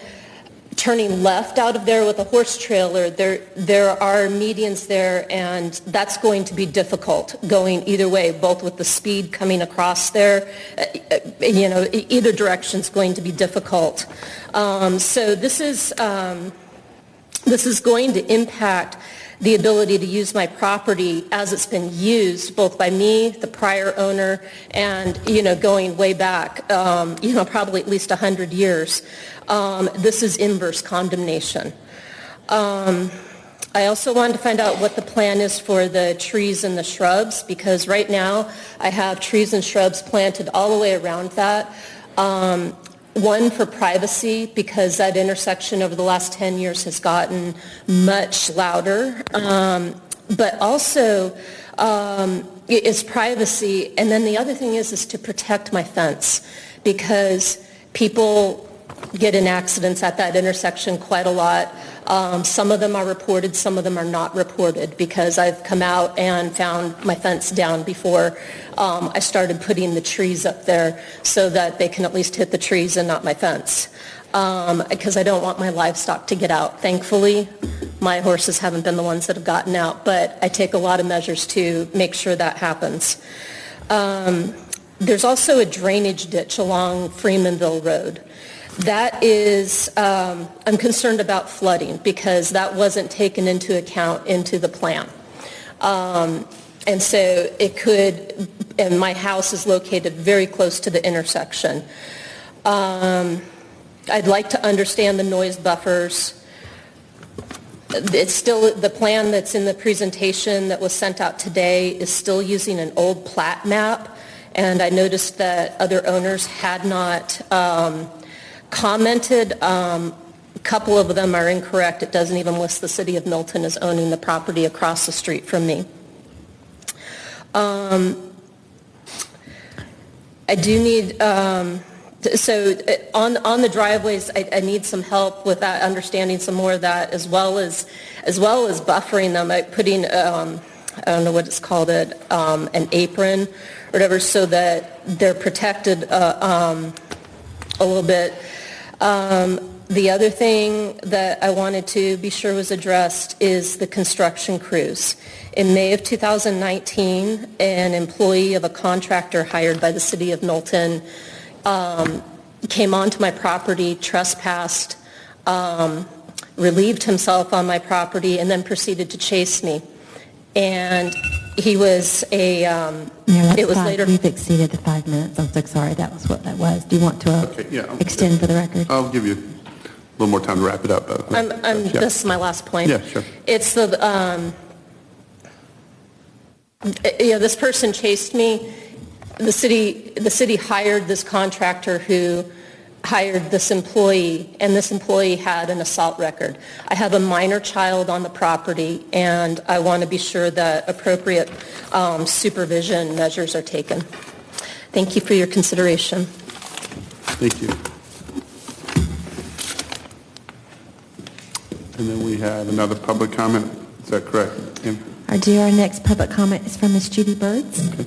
turning left out of there with a horse trailer, there are medians there, and that's going to be difficult going either way, both with the speed coming across there. Either direction is going to be difficult. So this is going to impact the ability to use my property as it's been used, both by me, the prior owner, and, going way back, probably at least 100 years. This is inverse condemnation. I also wanted to find out what the plan is for the trees and the shrubs, because right now I have trees and shrubs planted all the way around that. One, for privacy, because that intersection over the last 10 years has gotten much louder. But also, it's privacy. And then the other thing is to protect my fence, because people get in accidents at that intersection quite a lot. Some of them are reported, some of them are not reported, because I've come out and found my fence down before I started putting the trees up there so that they can at least hit the trees and not my fence. Because I don't want my livestock to get out. Thankfully, my horses haven't been the ones that have gotten out, but I take a lot of measures to make sure that happens. There's also a drainage ditch along Freemanville Road. That is, I'm concerned about flooding because that wasn't taken into account into the plan. And so it could, and my house is located very close to the intersection. I'd like to understand the noise buffers. It's still, the plan that's in the presentation that was sent out today is still using an old plat map, and I noticed that other owners had not commented. A couple of them are incorrect. It doesn't even list the city of Milton as owning the property across the street from me. I do need, so on the driveways, I need some help with that, understanding some more of that, as well as buffering them, putting, I don't know what it's called, an apron or whatever, so that they're protected a little bit. The other thing that I wanted to be sure was addressed is the construction crews. In May of 2019, an employee of a contractor hired by the city of Milton came onto my property, trespassed, relieved himself on my property, and then proceeded to chase me. And he was a, it was later... You've exceeded the 5 minutes. I'm so sorry. That was what that was. Do you want to extend for the record? I'll give you a little more time to wrap it up. This is my last point. Yeah, sure. It's the, this person chased me. The city hired this contractor who hired this employee, and this employee had an assault record. I have a minor child on the property, and I want to be sure that appropriate supervision measures are taken. Thank you for your consideration. Thank you. And then we have another public comment. Is that correct? Yeah. Our next public comment is from Ms. Judy Birds. Okay.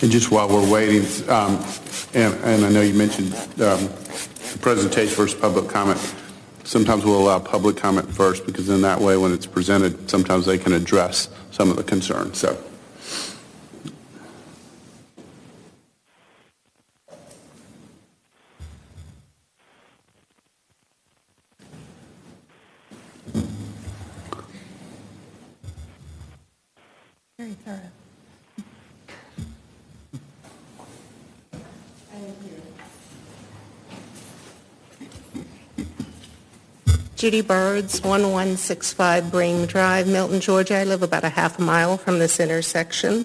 And just while we're waiting, and I know you mentioned the presentation versus public comment, sometimes we'll allow public comment first, because in that way when it's presented, sometimes they can address some of the concerns. So. Very thorough. Judy Birds, 1165 Bream Drive, Milton, Georgia. I live about a half a mile from this intersection.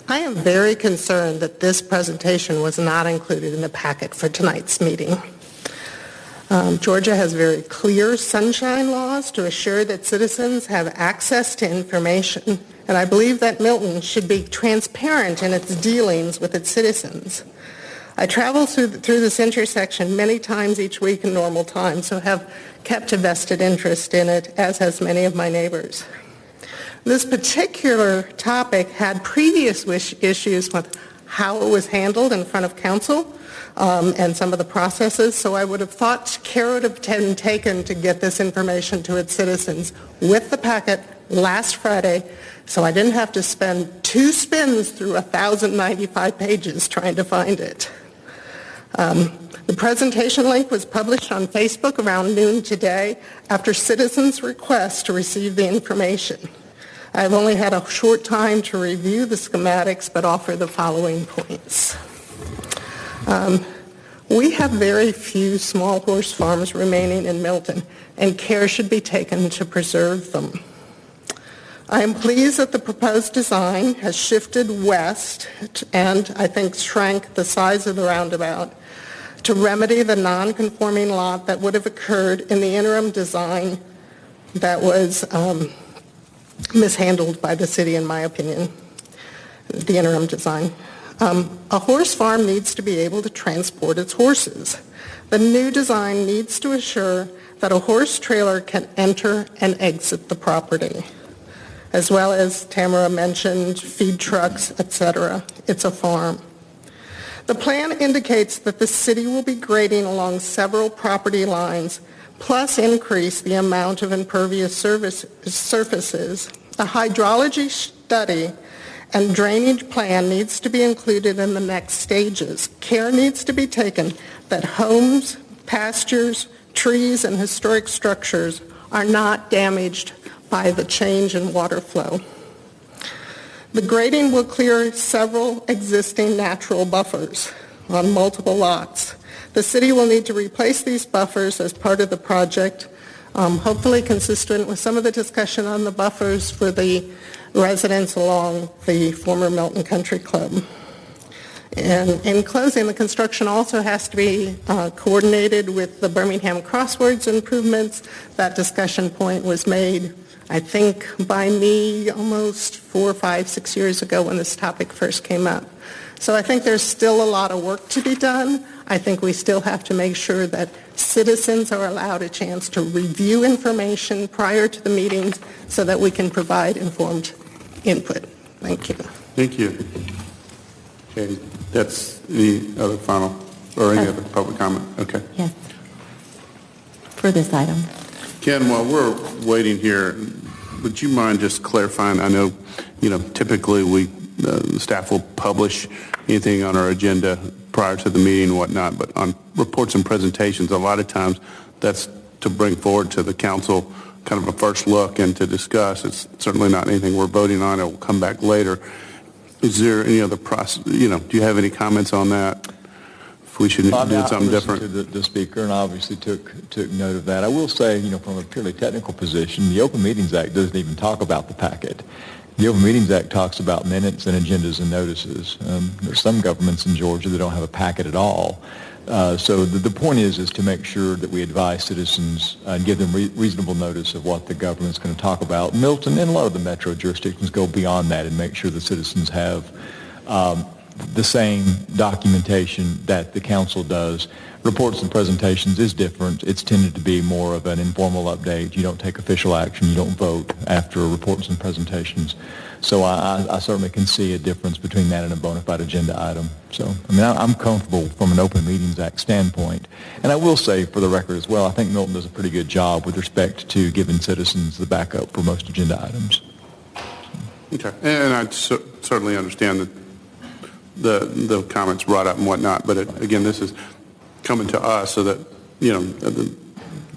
I am very concerned that this presentation was not included in the packet for tonight's meeting. Georgia has very clear sunshine laws to assure that citizens have access to information, and I believe that Milton should be transparent in its dealings with its citizens. I travel through this intersection many times each week in normal times, so have kept a vested interest in it, as has many of my neighbors. This particular topic had previous issues with how it was handled in front of council and some of the processes, so I would have thought care would have been taken to get this information to its citizens with the packet last Friday, so I didn't have to spend 2 spins through 1,095 pages trying to find it. The presentation link was published on Facebook around noon today after citizens' requests to receive the information. I've only had a short time to review the schematics, but offer the following points. We have very few small horse farms remaining in Milton, and care should be taken to preserve them. I am pleased that the proposed design has shifted west and I think shrank the size of the roundabout to remedy the non-conforming lot that would have occurred in the interim design that was mishandled by the city, in my opinion, the interim design. A horse farm needs to be able to transport its horses. The new design needs to assure that a horse trailer can enter and exit the property, as well as Tamara mentioned, feed trucks, etc. It's a farm. The plan indicates that the city will be grading along several property lines, plus increase the amount of impervious surfaces. A hydrology study and drainage plan needs to be included in the next stages. Care needs to be taken that homes, pastures, trees, and historic structures are not damaged by the change in water flow. The grading will clear several existing natural buffers on multiple lots. The city will need to replace these buffers as part of the project, hopefully consistent with some of the discussion on the buffers for the residents along the former Milton Country Club. And in closing, the construction also has to be coordinated with the Birmingham Crossroads improvements. That discussion point was made, I think, by me almost 4, 5, 6 years ago when this topic first came up. So I think there's still a lot of work to be done. I think we still have to make sure that citizens are allowed a chance to review information prior to the meetings so that we can provide informed input. Thank you. Thank you. Okay, that's any other final, or any other public comment? Okay. Yes. For this item. Ken, while we're waiting here, would you mind just clarifying? I know, typically the staff will publish anything on our agenda prior to the meeting and whatnot, but on reports and presentations, a lot of times that's to bring forward to the council kind of a first look and to discuss. It's certainly not anything we're voting on. It will come back later. Is there any other process, do you have any comments on that? If we should do something different? I listened to the speaker and obviously took note of that. I will say, from a purely technical position, the Open Meetings Act doesn't even talk about the packet. The Open Meetings Act talks about minutes and agendas and notices. There's some governments in Georgia that don't have a packet at all. So the point is to make sure that we advise citizens and give them reasonable notice of what the government's going to talk about. Milton and a lot of the metro jurisdictions go beyond that and make sure the citizens have the same documentation that the council does. Reports and presentations is different. It's tended to be more of an informal update. You don't take official action. You don't vote after reports and presentations. So I certainly can see a difference between that and a bona fide agenda item. So, I'm comfortable from an Open Meetings Act standpoint. And I will say, for the record as well, I think Milton does a pretty good job with respect to giving citizens the backup for most agenda items. Okay. And I certainly understand the comments brought up and whatnot, but again, this is coming to us so that,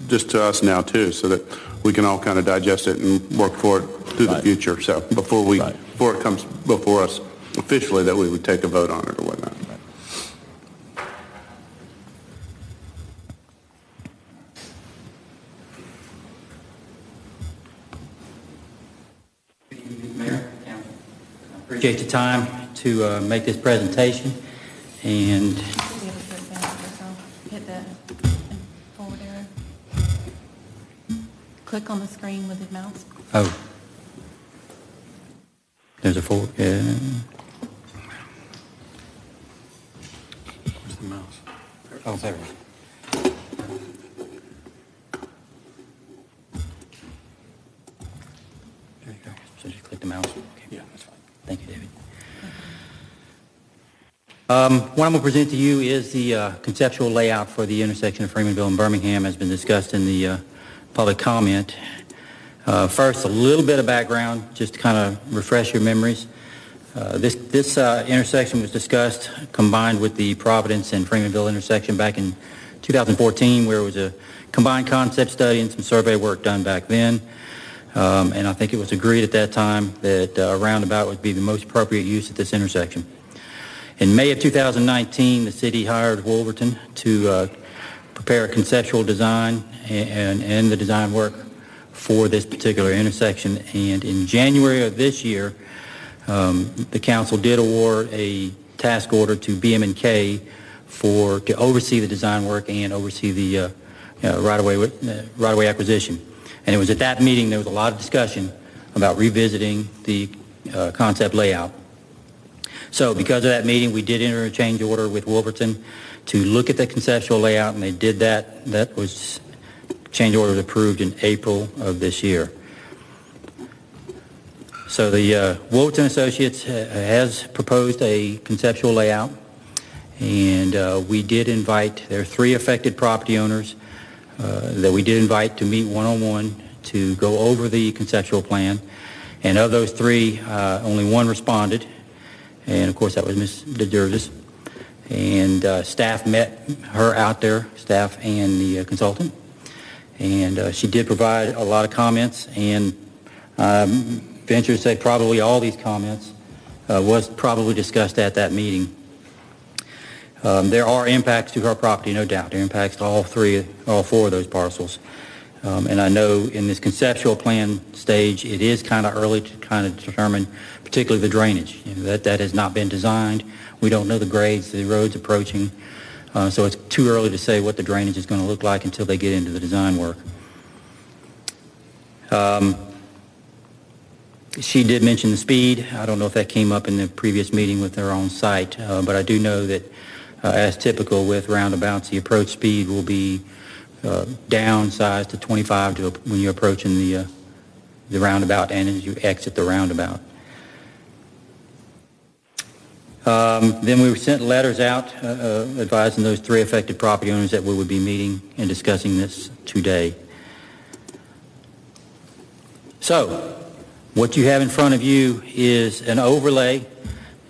just to us now too, so that we can all kind of digest it and work for it through the future. So before it comes before us officially, that we would take a vote on it or whatnot. Mayor, Council, I appreciate the time to make this presentation, and hit the forward arrow. Click on the screen with the mouse. oh, there's a forward. Yeah. Where's the mouse? Oh, there it is. There you go. So just click the mouse. Okay. Yeah, that's fine. Thank you, David. What I'm going to present to you is the conceptual layout for the intersection of Freemanville and Birmingham, has been discussed in the public comment. First, a little bit of background, just to kind of refresh your memories. This intersection was discussed combined with the Providence and Freemanville intersection back in 2014, where it was a combined concept study and some survey work done back then. And I think it was agreed at that time that a roundabout would be the most appropriate use at this intersection. In May of 2019, the city hired Wolverton to prepare a conceptual design and the design work for this particular intersection. And in January of this year, the council did award a task order to BM&K to oversee the design work and oversee the right-of-way acquisition. And it was at that meeting there was a lot of discussion about revisiting the concept layout. So because of that meeting, we did enter a change order with Wolverton to look at the conceptual layout, and they did that. That was change order was approved in April of this year. So the Wolverton Associates has proposed a conceptual layout, and we did invite, there are 3 affected property owners that we did invite to meet one-on-one to go over the conceptual plan. And of those 3, only 1 responded, and of course that was Ms. DeGurgis. And staff met her out there, staff and the consultant. And she did provide a lot of comments, and venture to say probably all these comments was probably discussed at that meeting. There are impacts to her property, no doubt. There are impacts to all 4 of those parcels. And I know in this conceptual plan stage, it is kind of early to kind of determine, particularly the drainage. You know, that has not been designed. We don't know the grades, the roads approaching. So it's too early to say what the drainage is going to look like until they get into the design work. She did mention the speed. I don't know if that came up in the previous meeting with her on site, but I do know that as typical with roundabouts, the approach speed will be downsized to 25 when you're approaching the roundabout and as you exit the roundabout. Then we sent letters out advising those 3 affected property owners that we would be meeting and discussing this today. So, what you have in front of you is an overlay.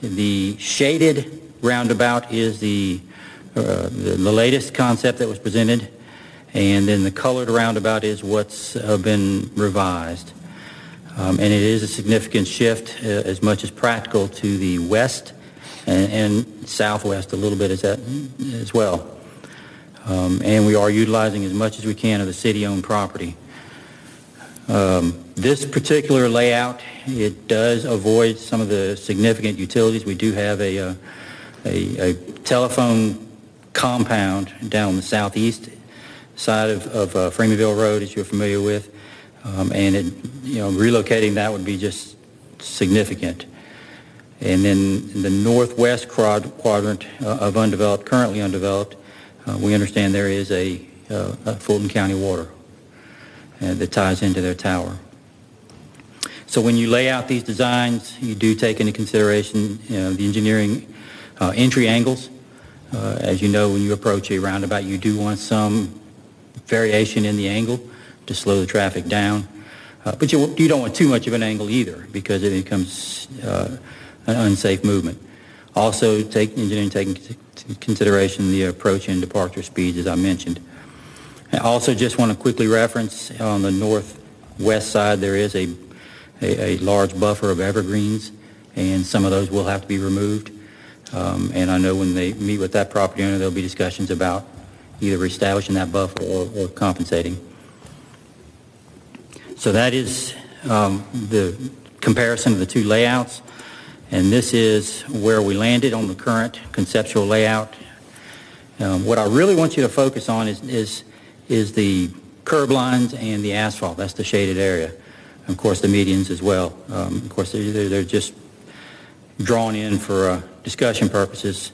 The shaded roundabout is the latest concept that was presented, and then the colored roundabout is what's been revised. And it is a significant shift as much as practical to the west and southwest a little bit as well. And we are utilizing as much as we can of the city-owned property. This particular layout, it does avoid some of the significant utilities. We do have a telephone compound down on the southeast side of Freemanville Road, as you're familiar with, and relocating that would be just significant. And then in the northwest quadrant of undeveloped, currently undeveloped, we understand there is a Fulton County water that ties into their tower. So when you lay out these designs, you do take into consideration the engineering entry angles. As you know, when you approach a roundabout, you do want some variation in the angle to slow the traffic down. But you don't want too much of an angle either, because it becomes an unsafe movement. Also, engineering taking into consideration the approach and departure speeds, as I mentioned. I also just want to quickly reference on the northwest side there is a large buffer of evergreens, and some of those will have to be removed. And I know when they meet with that property owner, there'll be discussions about either reestablishing that buffer or compensating. So that is the comparison of the 2 layouts, and this is where we landed on the current conceptual layout. What I really want you to focus on is the curb lines and the asphalt. That's the shaded area. And of course, the medians as well. Of course, they're just drawn in for discussion purposes.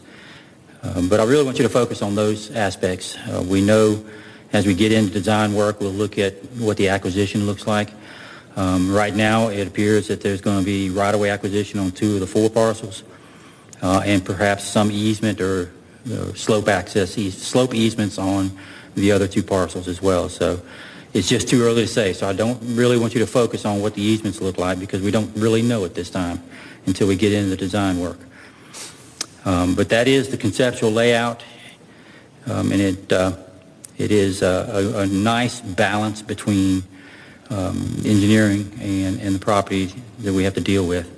But I really want you to focus on those aspects. We know as we get into design work, we'll look at what the acquisition looks like. Right now, it appears that there's going to be right-of-way acquisition on 2 of the 4 parcels, and perhaps some easement or slope easements on the other 2 parcels as well. So it's just too early to say. So I don't really want you to focus on what the easements look like, because we don't really know at this time until we get into the design work. But that is the conceptual layout, and it is a nice balance between engineering and the property that we have to deal with.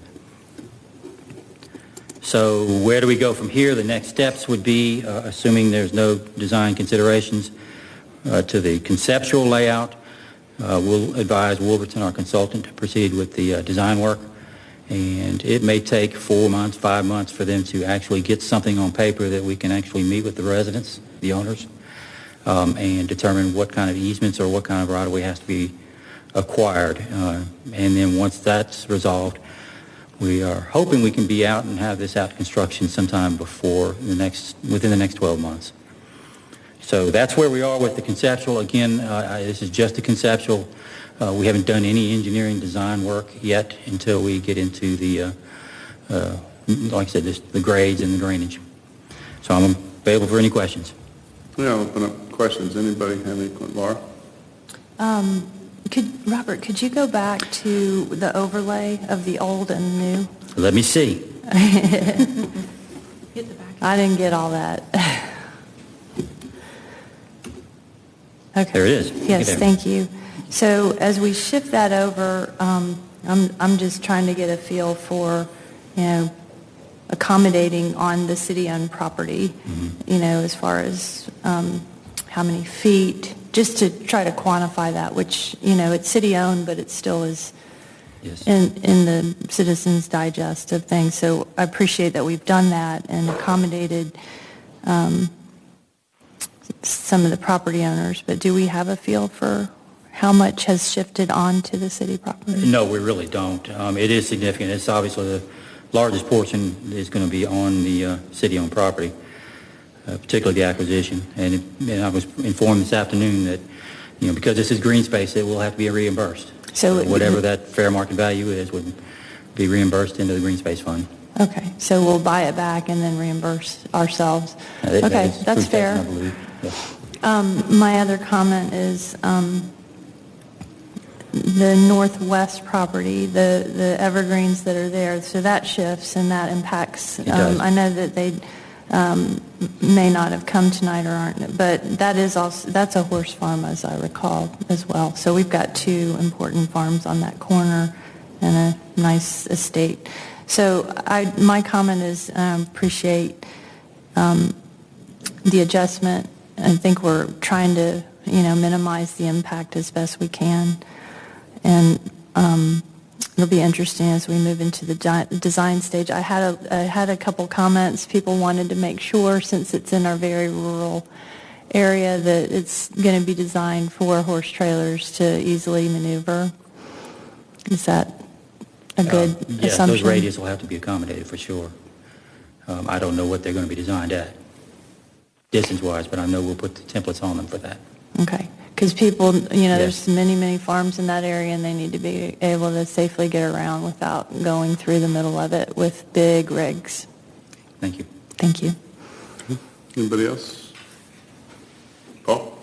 So where do we go from here? The next steps would be, assuming there's no design considerations, to the conceptual layout. We'll advise Wolverton, our consultant, to proceed with the design work. And it may take 4 months, 5 months for them to actually get something on paper that we can actually meet with the residents, the owners, and determine what kind of easements or what kind of right-of-way has to be acquired. And then once that's resolved, we are hoping we can be out and have this out construction sometime within the next 12 months. So that's where we are with the conceptual. Again, this is just a conceptual. We haven't done any engineering design work yet until we get into the, like I said, the grades and the drainage. So I'm available for any questions. Yeah, I'll open up questions. Anybody have any? Laura? Robert, could you go back to the overlay of the old and new? Let me see. I didn't get all that. Okay. There it is. Yes, thank you. So as we shift that over, I'm just trying to get a feel for, accommodating on the city-owned property, as far as how many feet, just to try to quantify that, which, it's city-owned, but it still is in the Citizens Digest of things. So I appreciate that we've done that and accommodated some of the property owners, but do we have a feel for how much has shifted onto the city property? No, we really don't. It is significant. It's obviously the largest portion is going to be on the city-owned property, particularly the acquisition. And I was informed this afternoon that, because this is green space, it will have to be reimbursed. So whatever that fair market value is would be reimbursed into the green space fund. Okay, so we'll buy it back and then reimburse ourselves. Okay, that's fair. My other comment is the northwest property, the evergreens that are there, so that shifts and that impacts. I know that they may not have come tonight or aren't, but that's a horse farm, as I recall, as well. So we've got two important farms on that corner and a nice estate. So my comment is appreciate the adjustment. I think we're trying to, minimize the impact as best we can. And it'll be interesting as we move into the design stage. I had a couple comments. People wanted to make sure, since it's in our very rural area, that it's going to be designed for horse trailers to easily maneuver. Is that a good assumption? Yes, those radius will have to be accommodated for sure. I don't know what they're going to be designed at, distance-wise, but I know we'll put the templates on them for that. Okay. Because people, there's many, many farms in that area, and they need to be able to safely get around without going through the middle of it with big rigs. Thank you. Thank you. Anybody else? Paul?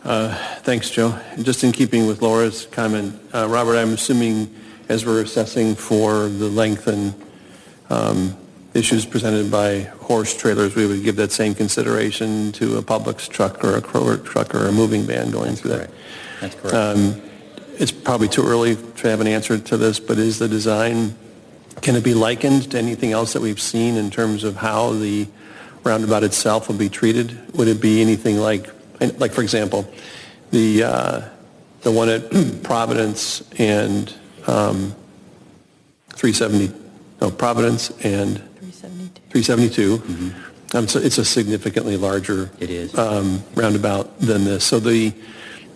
Thanks, Joe. Just in keeping with Laura's comment, Robert, I'm assuming as we're assessing for the length and issues presented by horse trailers, we would give that same consideration to a Publix truck or a Kroger truck or a moving van going through that. That's correct. It's probably too early to have an answer to this, but is the design, can it be likened to anything else that we've seen in terms of how the roundabout itself will be treated? Would it be anything like for example, the one at Providence and Providence and 372. Mm-hmm. So it's a significantly larger roundabout than this. So the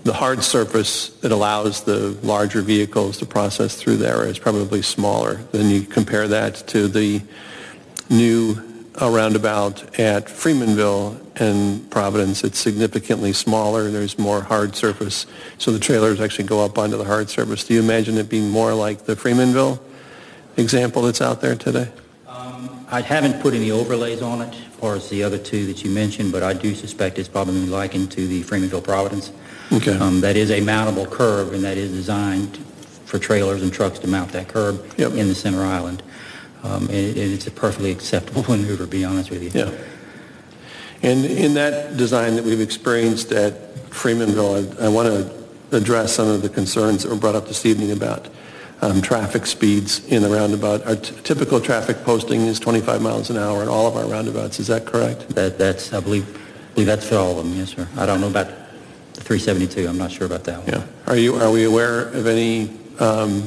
hard surface that allows the larger vehicles to process through there is probably smaller. Then you compare that to the new roundabout at Freemanville and Providence. It's significantly smaller. There's more hard surface. So the trailers actually go up onto the hard surface. Do you imagine it being more like the Freemanville example that's out there today? I haven't put any overlays on it as far as the other two that you mentioned, but I do suspect it's probably likened to the Freemanville Providence. Okay. That is a mountable curb, and that is designed for trailers and trucks to mount that curb in the center island. And it's a perfectly acceptable maneuver, to be honest with you. Yeah. And in that design that we've experienced at Freemanville, I want to address some of the concerns that were brought up this evening about traffic speeds in the roundabout. Our typical traffic posting is 25 miles an hour in all of our roundabouts. Is that correct? That's I believe that's for all of them. Yes, sir. I don't know about the 372. I'm not sure about that one. Yeah. Are we aware of any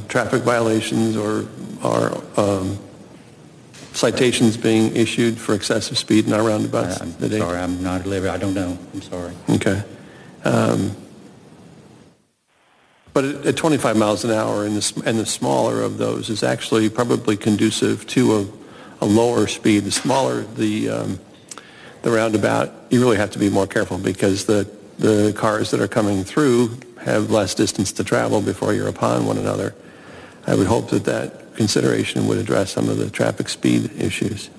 traffic violations or citations being issued for excessive speed in our roundabouts today? Sorry, I'm not at liberty. I don't know. I'm sorry. Okay. But at 25 miles an hour and the smaller of those is actually probably conducive to a lower speed. The smaller the roundabout, you really have to be more careful because the cars that are coming through have less distance to travel before you're upon one another. I would hope that consideration would address some of the traffic speed issues.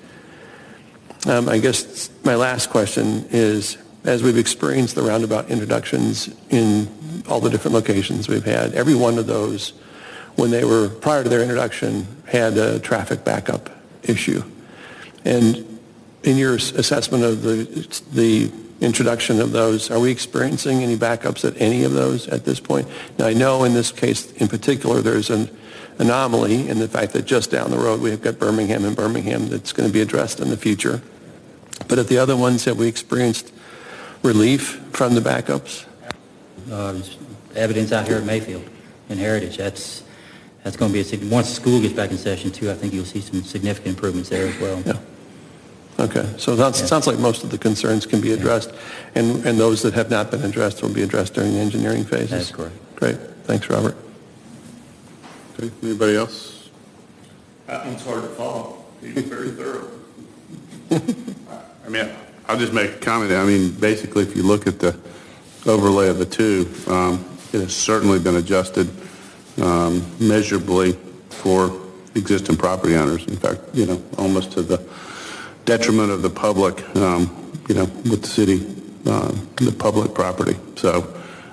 I guess my last question is, as we've experienced the roundabout introductions in all the different locations we've had, every one of those, when they were prior to their introduction, had a traffic backup issue. And in your assessment of the introduction of those, are we experiencing any backups at any of those at this point? Now, I know in this case in particular there's an anomaly in the fact that just down the road we've got Birmingham and Birmingham that's going to be addressed in the future. But at the other ones, have we experienced relief from the backups? Evidence out here at Mayfield and Heritage. That's going to be once the school gets back in session too. I think you'll see some significant improvements there as well. Yeah. Okay. So it sounds like most of the concerns can be addressed, and those that have not been addressed will be addressed during the engineering phases. That's correct. Great. Thanks, Robert. Okay. Anybody else? That one's hard to follow. He's very thorough. I mean, I'll just make a comment. I mean, basically, if you look at the overlay of the two, it has certainly been adjusted measurably for existing property owners. In fact, almost to the detriment of the public, with the city, the public property. So,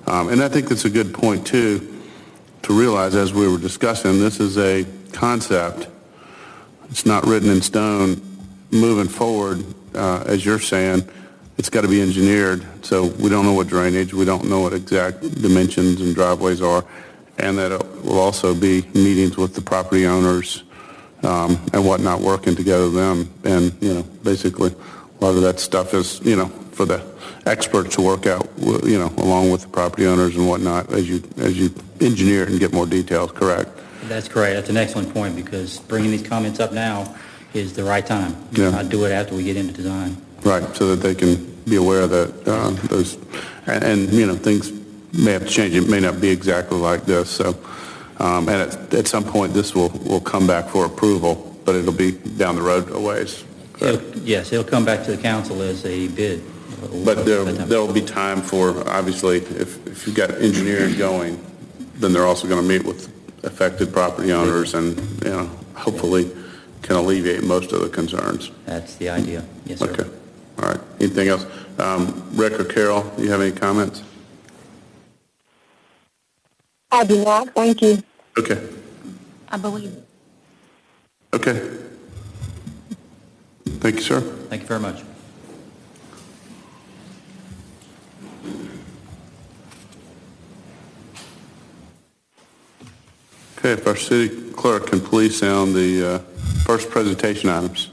and I think that's a good point, too, to realize as we were discussing, this is a concept. It's not written in stone. Moving forward, as you're saying, it's got to be engineered. So we don't know what drainage, we don't know what exact dimensions and driveways are, and that it will also be meetings with the property owners and whatnot, working together with them. And, basically, a lot of that stuff is, for the experts to work out, along with the property owners and whatnot as you engineer it and get more details, correct? That's correct. That's an excellent point because bringing these comments up now is the right time. Yeah. Not do it after we get into design. Right, so that they can be aware that those, and things may have to change. It may not be exactly like this. So, and at some point, this will come back for approval, but it'll be down the road a ways. It'll come back to the council as a bid. But there will be time for, obviously, if you've got engineering going, then they're also going to meet with affected property owners and, hopefully can alleviate most of the concerns. That's the idea. Yes, sir. Okay. All right. Anything else? Rick or Carol, do you have any comments? I do not. Thank you. Okay. I believe. Okay. Thank you, sir. Thank you very much. Okay, if our city clerk can please sound the first presentation items.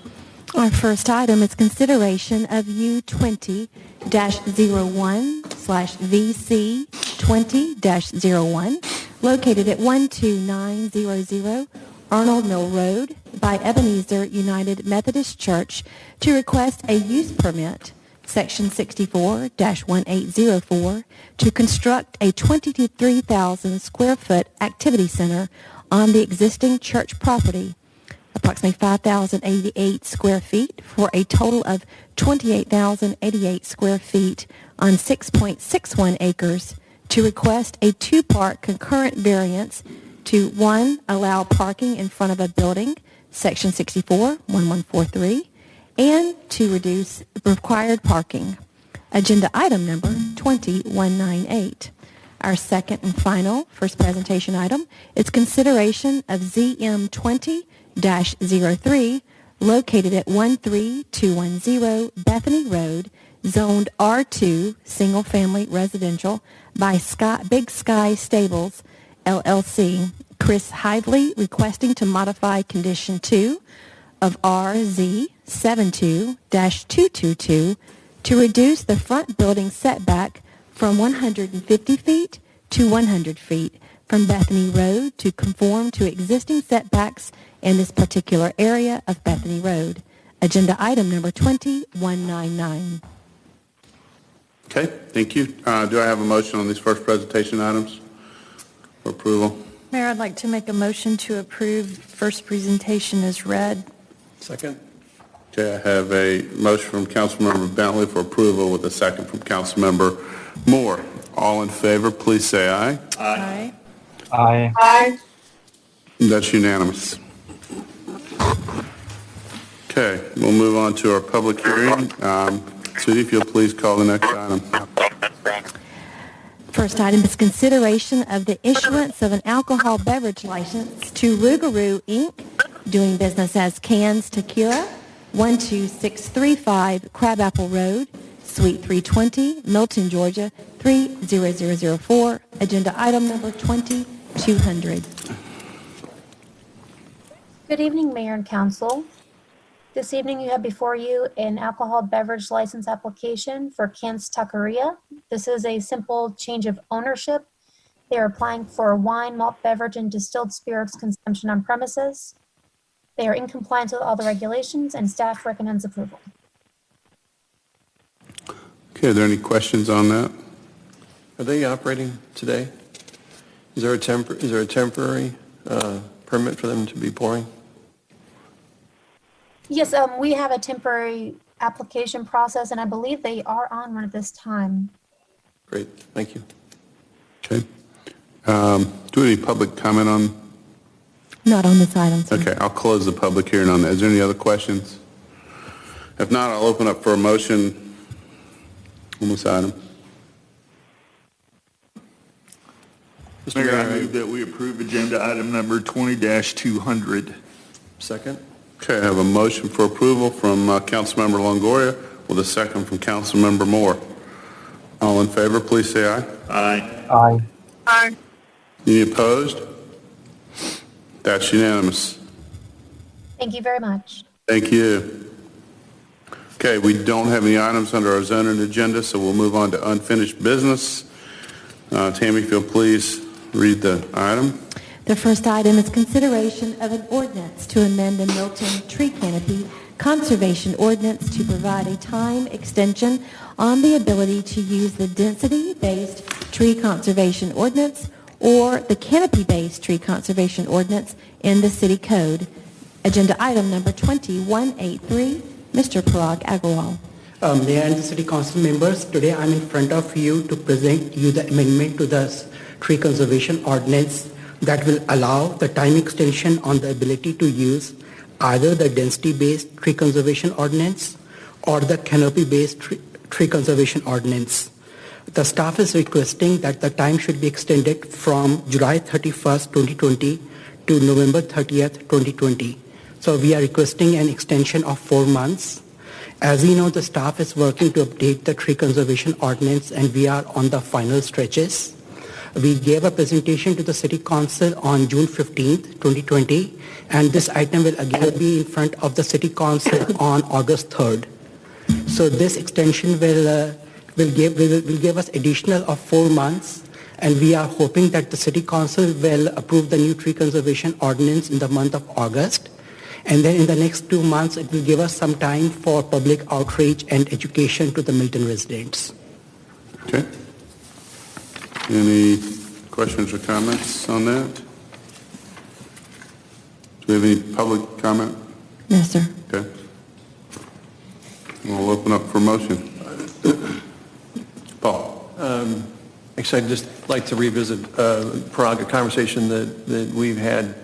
Our first item is consideration of U20-01/VC20-01, located at 12900 Arnold Mill Road by Ebenezer United Methodist Church, to request a use permit, Section 64-1804, to construct a 23,000 square foot activity center on the existing church property, approximately 5,088 square feet, for a total of 28,088 square feet on 6.61 acres, to request a two-part concurrent variance to 1, allow parking in front of a building, Section 64-1143, and to reduce required parking. Agenda item number 2198. Our second and final first presentation item is consideration of ZM20-03, located at 13210 Bethany Road, zoned R2, single-family residential, by Big Sky Stables, LLC. Chris Hively requesting to modify Condition 2 of RZ72-222 to reduce the front building setback from 150 feet to 100 feet from Bethany Road to conform to existing setbacks in this particular area of Bethany Road. Agenda item number 2199. Okay, thank you. Do I have a motion on these first presentation items? for approval? Mayor, I'd like to make a motion to approve first presentation as read. Second. Okay, I have a motion from Councilmember Bentley for approval with a second from Councilmember Moore. All in favor, please say aye. Aye. Aye. Aye. That's unanimous. Okay, we'll move on to our public hearing. Sudie, if you'll please call the next item. First item is consideration of the issuance of an alcohol beverage license to Rougarou, Inc., doing business as Cans Tequila, 12635 Crabapple Road, Suite 320, Milton, Georgia, 30004. Agenda item number 2200. Good evening, Mayor and Council. This evening you have before you an alcohol beverage license application for Cans Taqueria. This is a simple change of ownership. They are applying for wine, malt beverage, and distilled spirits consumption on premises. They are in compliance with all the regulations, and staff recommends approval. Okay, are there any questions on that? Are they operating today? Is there a temporary permit for them to be pouring? Yes, we have a temporary application process, and I believe they are on one at this time. Great, thank you. Okay. Do we have any public comment on? Not on this item, sir. Okay, I'll close the public hearing on that. Is there any other questions? If not, I'll open up for a motion on this item. Mayor, I move that we approve agenda item number 20-200. Second. Okay, I have a motion for approval from Councilmember Longoria with a second from Councilmember Moore. All in favor, please say aye. Aye. Aye. Aye. Any opposed? That's unanimous. Thank you very much. Thank you. Okay, we don't have any items under our zoning agenda, so we'll move on to unfinished business. Tammy, if you'll please read the item. The first item is consideration of an ordinance to amend the Milton Tree Canopy Conservation Ordinance to provide a time extension on the ability to use the density-based tree conservation ordinance or the canopy-based tree conservation ordinance in the city code. Agenda item number 2183, Mr. Parag Agrawal. Mayor and the City Council members, today I'm in front of you to present you the amendment to the tree conservation ordinance that will allow the time extension on the ability to use either the density-based tree conservation ordinance or the canopy-based tree conservation ordinance. The staff is requesting that the time should be extended from July 31st, 2020 to November 30th, 2020. So we are requesting an extension of 4 months. As you know, the staff is working to update the tree conservation ordinance and we are on the final stretches. We gave a presentation to the City Council on June 15th, 2020, and this item will again be in front of the City Council on August 3rd. So this extension will give us additional of 4 months, and we are hoping that the City Council will approve the new tree conservation ordinance in the month of August. And then in the next 2 months, it will give us some time for public outreach and education to the Milton residents. Okay. Any questions or comments on that? Do we have any public comment? No, sir. Okay. We'll open up for motion. Paul. Actually, I'd just like to revisit, Parag, a conversation that we've had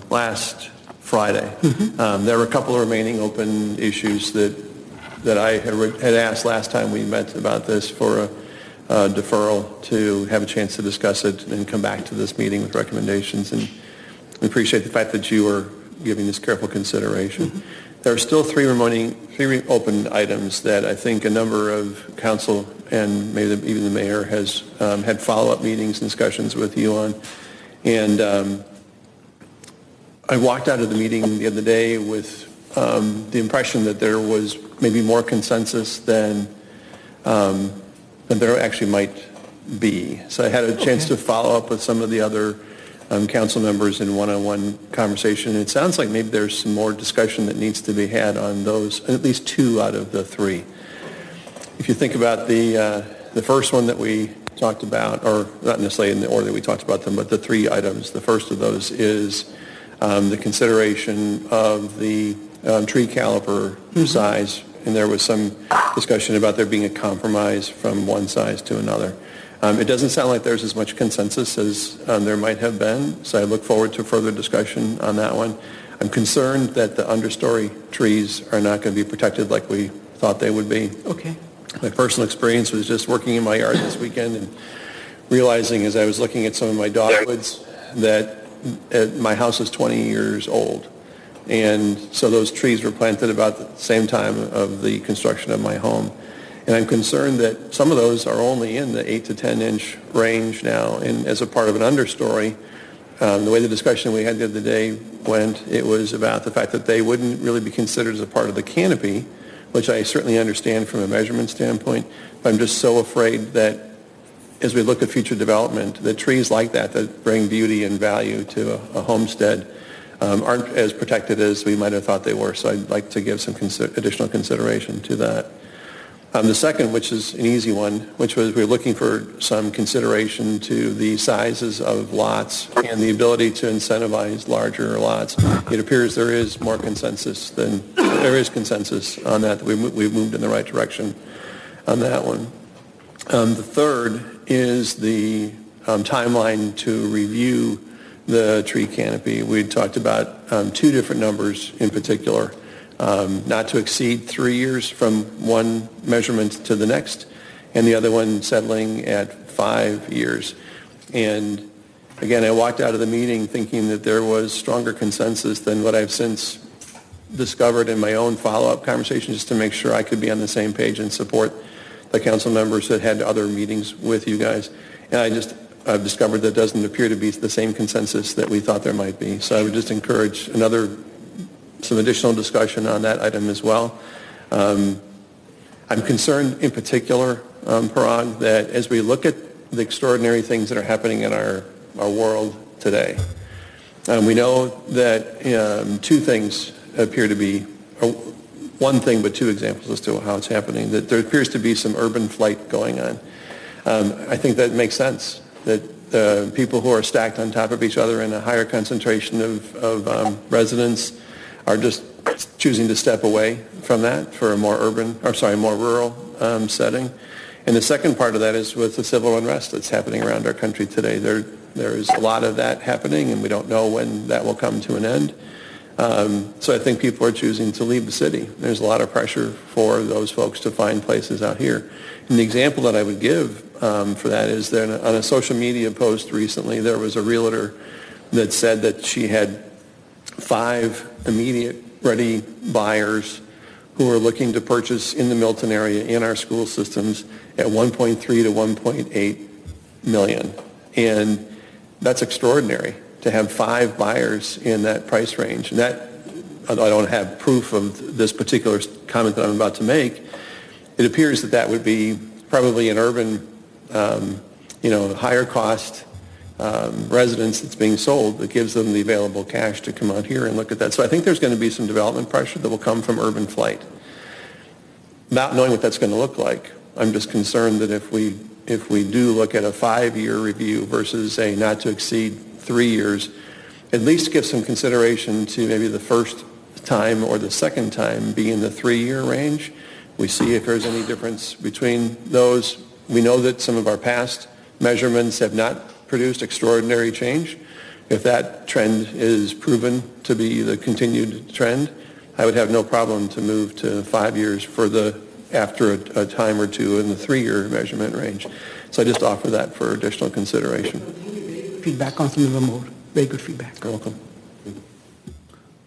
last Friday. There were a couple of remaining open issues that I had asked last time we met about this for a deferral to have a chance to discuss it and come back to this meeting with recommendations. And we appreciate the fact that you are giving this careful consideration. There are still three open items that I think a number of council and maybe even the mayor has had follow-up meetings and discussions with you on. And I walked out of the meeting the other day with the impression that there was maybe more consensus than there actually might be. So I had a chance to follow up with some of the other council members in one-on-one conversation. And it sounds like maybe there's some more discussion that needs to be had on those, at least two out of the three. If you think about the first one that we talked about, or not necessarily in the order that we talked about them, but the three items. The first of those is the consideration of the tree caliper size, and there was some discussion about there being a compromise from one size to another. It doesn't sound like there's as much consensus as there might have been, so I look forward to further discussion on that one. I'm concerned that the understory trees are not going to be protected like we thought they would be. Okay. My personal experience was just working in my yard this weekend and realizing as I was looking at some of my dogwoods that my house is 20 years old. And so those trees were planted about the same time of the construction of my home. And I'm concerned that some of those are only in the 8 to 10 inch range now. And as a part of an understory, the way the discussion we had the other day went, it was about the fact that they wouldn't really be considered as a part of the canopy, which I certainly understand from a measurement standpoint. But I'm just so afraid that as we look at future development, that trees like that bring beauty and value to a homestead aren't as protected as we might have thought they were. So I'd like to give some additional consideration to that. The second, which is an easy one, which was we're looking for some consideration to the sizes of lots and the ability to incentivize larger lots. It appears there is more consensus on that we've moved in the right direction on that one. The third is the timeline to review the tree canopy. We talked about two different numbers in particular. Not to exceed 3 years from one measurement to the next, and the other one settling at 5 years. And again, I walked out of the meeting thinking that there was stronger consensus than what I've since discovered in my own follow-up conversation, just to make sure I could be on the same page and support the council members that had other meetings with you guys. And I've discovered that doesn't appear to be the same consensus that we thought there might be. So I would just encourage some additional discussion on that item as well. I'm concerned in particular, Parag, that as we look at the extraordinary things that are happening in our world today, we know that two things appear to be, one thing but two examples as to how it's happening, that there appears to be some urban flight going on. I think that makes sense, that people who are stacked on top of each other in a higher concentration of residents are just choosing to step away from that for a more rural setting. And the second part of that is with the civil unrest that's happening around our country today. There is a lot of that happening, and we don't know when that will come to an end. So I think people are choosing to leave the city. There's a lot of pressure for those folks to find places out here. And the example that I would give for that is that on a social media post recently, there was a realtor that said that she had 5 immediate ready buyers who are looking to purchase in the Milton area in our school systems at 1.3 to 1.8 million. And that's extraordinary to have 5 buyers in that price range. And that, although I don't have proof of this particular comment that I'm about to make, it appears that would be probably an urban, higher cost residence that's being sold that gives them the available cash to come out here and look at that. So I think there's going to be some development pressure that will come from urban flight. Not knowing what that's going to look like, I'm just concerned that if we do look at a 5-year review versus a not to exceed 3 years, at least give some consideration to maybe the first time or the second time be in the 3-year range. We see if there's any difference between those. We know that some of our past measurements have not produced extraordinary change. If that trend is proven to be the continued trend, I would have no problem to move to 5 years after a time or two in the 3-year measurement range. So I just offer that for additional consideration. Feedback, Councilmember Moore. Very good feedback. You're welcome.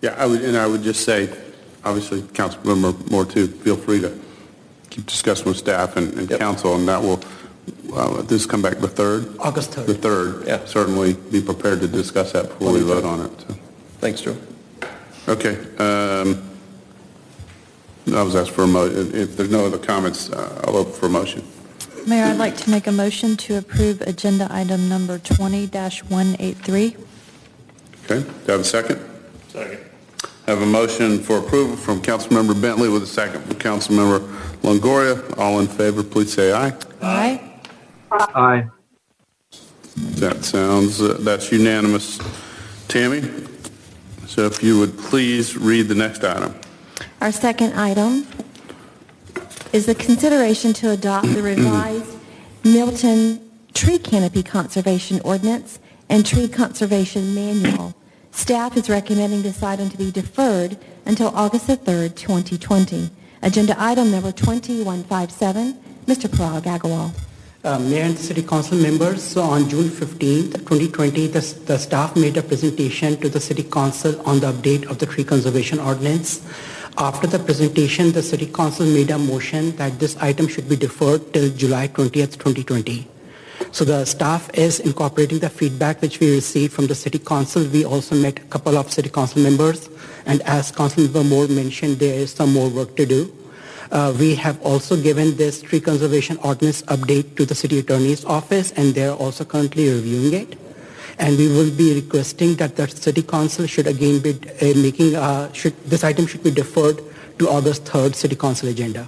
Yeah, I would just say, obviously, Councilmember Moore too, feel free to keep discussing with staff and council, and that will, this come back the 3rd? August 3rd. The 3rd, yeah. Certainly be prepared to discuss that before we vote on it. So. Thanks, Joe. Okay. I was asked for a motion. If there's no other comments, I'll open for a motion. Mayor, I'd like to make a motion to approve agenda item number 20-183. Okay. Do I have a second? Second. I have a motion for approval from Councilmember Bentley with a second from Councilmember Longoria. All in favor, please say aye. Aye. Aye. That's unanimous. Tammy, so if you would please read the next item. Our second item is the consideration to adopt the revised Milton Tree Canopy Conservation Ordinance and Tree Conservation Manual. Staff is recommending this item to be deferred until August the 3rd, 2020. Agenda item number 2157, Mr. Parag Agrawal. Mayor and City Council members, so on June 15th, 2020, the staff made a presentation to the City Council on the update of the Tree Conservation Ordinance. After the presentation, the City Council made a motion that this item should be deferred till July 20th, 2020. So the staff is incorporating the feedback which we received from the City Council. We also met a couple of City Council members, and as Councilmember Moore mentioned, there is some more work to do. We have also given this tree conservation ordinance update to the City Attorney's Office, and they're also currently reviewing it. And we will be requesting that the City Council should again be this item should be deferred to August 3rd City Council agenda.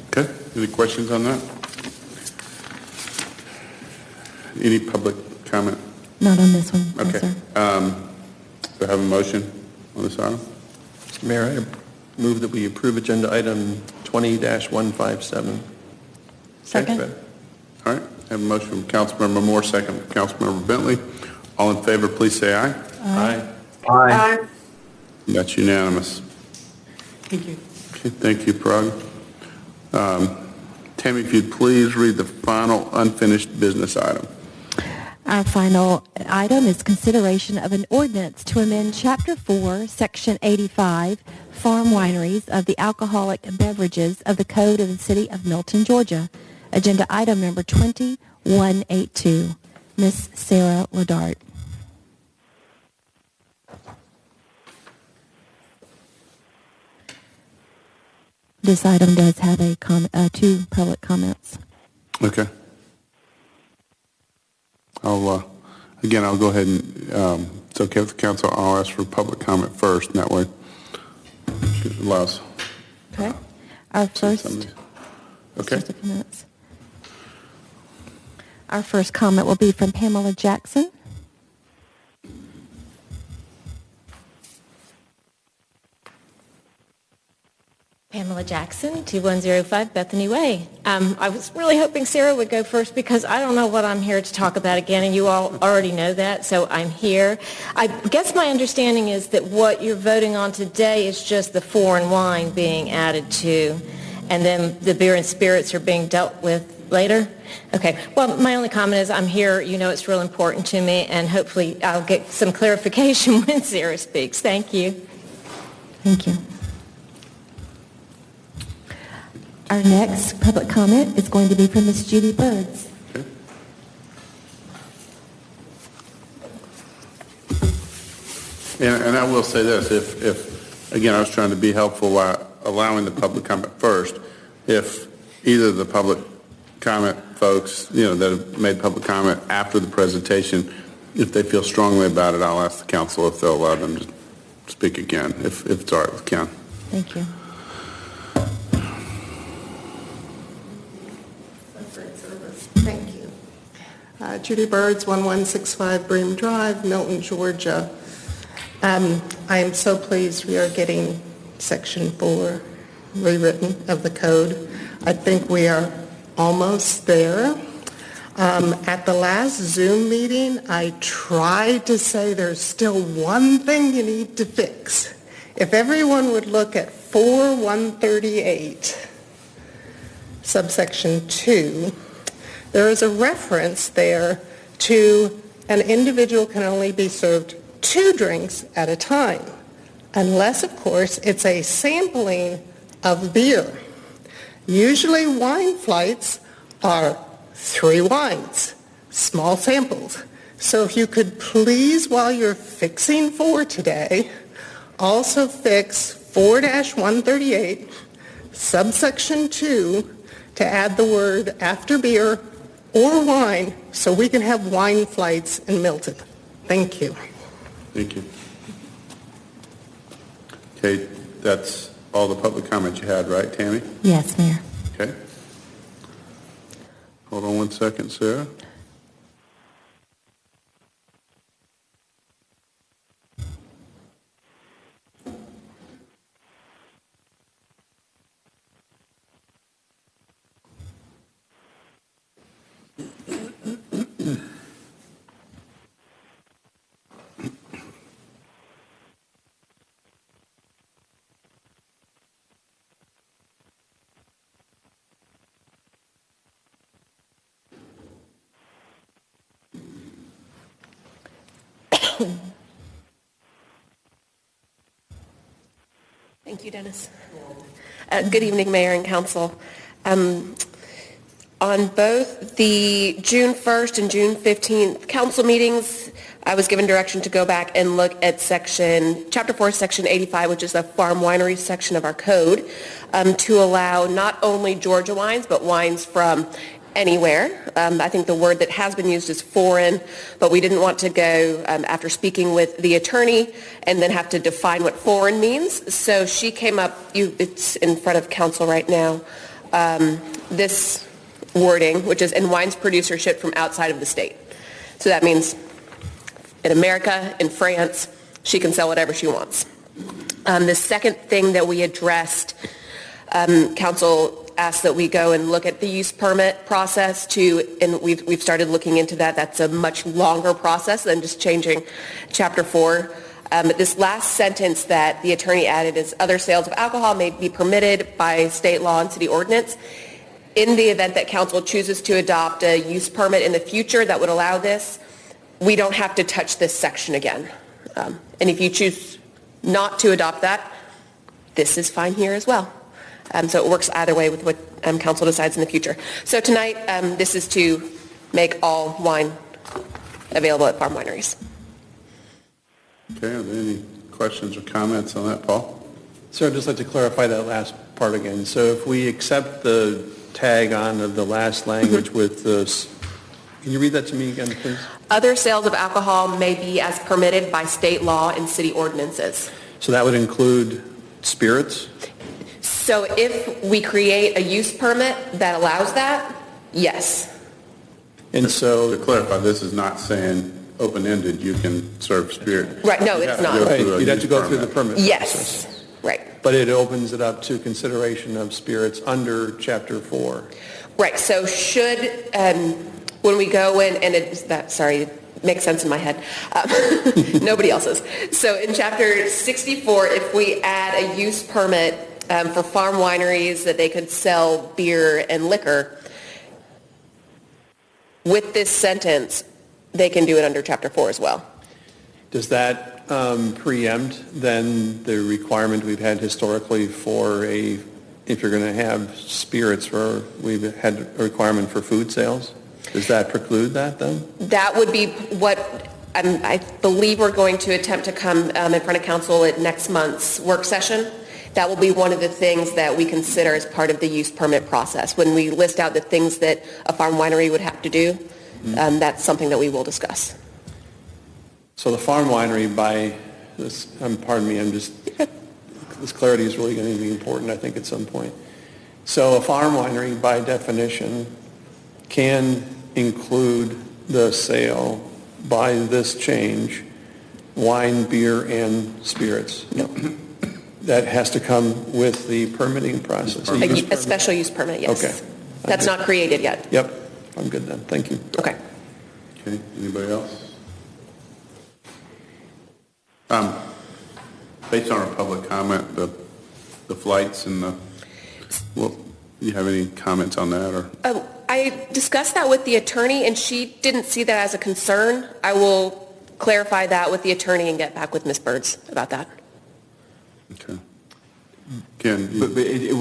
Okay, any questions on that? Any public comment? Not on this one, no, Okay. sir. Do I have a motion on this item? Mr. Mayor, I move that we approve agenda item 20-157. Second. All right, I have a motion from Councilmember Moore, second from Councilmember Bentley. All in favor, please say aye. Aye. Aye. That's unanimous. Thank you. Okay, thank you, Parag. Tammy, if you'd please read the final unfinished business item. Our final item is consideration of an ordinance to amend Chapter 4, Section 85, Farm Wineries of the Alcoholic Beverages of the Code of the City of Milton, Georgia. Agenda item number 2182. Ms. Sarah Ladart. This item does have two public comments. Okay. I'll go ahead and, it's okay with the council, I'll ask for public comment first, and that way it allows. Okay. Our first, Okay. just a few minutes. Our first comment will be from Pamela Jackson. Pamela Jackson, 2105 Bethany Way. I was really hoping Sarah would go first because I don't know what I'm here to talk about again, and you all already know that, so I'm here. I guess my understanding is that what you're voting on today is just the foreign wine being added to, and then the beer and spirits are being dealt with later? Okay. Well, my only comment is I'm here. You know it's real important to me, and hopefully I'll get some clarification when Sarah speaks. Thank you. Thank you. Our next public comment is going to be from Ms. Judy Birds. Okay. And I will say this, if again, I was trying to be helpful while allowing the public comment first. If either the public comment folks, that have made public comment after the presentation, if they feel strongly about it, I'll ask the council if they'll allow them to speak again, if it's all right with Ken. Thank you. Thank you. Judy Birds, 1165 Bream Drive, Milton, Georgia. I am so pleased we are getting Section 4 rewritten of the code. I think we are almost there. At the last Zoom meeting, I tried to say there's still one thing you need to fix. If everyone would look at 4138, subsection 2, there is a reference there to an individual can only be served 2 drinks at a time, unless, of course, it's a sampling of beer. Usually wine flights are 3 wines, small samples. So if you could please, while you're fixing 4 today, also fix 4-138, subsection 2, to add the word after beer or wine so we can have wine flights in Milton. Thank you. Thank you. Okay, that's all the public comments you had, right, Tammy? Yes, Mayor. Okay. Hold on one second, Sarah. Thank you, Dennis. Good evening, Mayor and Council. On both the June 1st and June 15th council meetings, I was given direction to go back and look at Chapter 4, Section 85, which is the farm winery section of our code, to allow not only Georgia wines, but wines from anywhere. I think the word that has been used is foreign, but we didn't want to go after speaking with the attorney and then have to define what foreign means. So she came up, it's in front of council right now, this wording, which is, and wines produced or shipped from outside of the state. So that means in America, in France, she can sell whatever she wants. The second thing that we addressed, council asked that we go and look at the use permit process and we've started looking into that. That's a much longer process than just changing Chapter 4. This last sentence that the attorney added is other sales of alcohol may be permitted by state law and city ordinance. In the event that council chooses to adopt a use permit in the future that would allow this, we don't have to touch this section again. And if you choose not to adopt that, this is fine here as well. So it works either way with what council decides in the future. So tonight, this is to make all wine available at farm wineries. Okay, are there any questions or comments on that, Paul? Sir, I'd just like to clarify that last part again. So if we accept the tag on of the last language with this, can you read that to me again, please? Other sales of alcohol may be as permitted by state law and city ordinances. So that would include spirits? So if we create a use permit that allows that, yes. And so, to clarify, this is not saying open-ended, you can serve spirit. Right, no, it's not. Right, you'd have to go through the permit Yes, process. right. But it opens it up to consideration of spirits under Chapter 4. Right, so should, when we go in, and it makes sense in my head, nobody else's. So in Chapter 64, if we add a use permit for farm wineries that they could sell beer and liquor, with this sentence, they can do it under Chapter 4 as well. Does that preempt then the requirement we've had historically for if you're going to have spirits, where we've had a requirement for food sales? Does that preclude that then? That would be what I believe we're going to attempt to come in front of council at next month's work session. That will be one of the things that we consider as part of the use permit process. When we list out the things that a farm winery would have to do, that's something that we will discuss. So the farm winery by this, pardon me, this clarity is really going to be important, I think, at some point. So a farm winery by definition can include the sale by this change, wine, beer, and spirits. No. That has to come with the permitting process. A special use permit, yes. Okay. That's not created yet. Yep. I'm good then. Thank you. Okay. Okay, anybody else? Based on our public comment, the flights and do you have any comments on that? Or? I discussed that with the attorney, and she didn't see that as a concern. I will clarify that with the attorney and get back with Ms. Birds about that. Okay. Ken? There's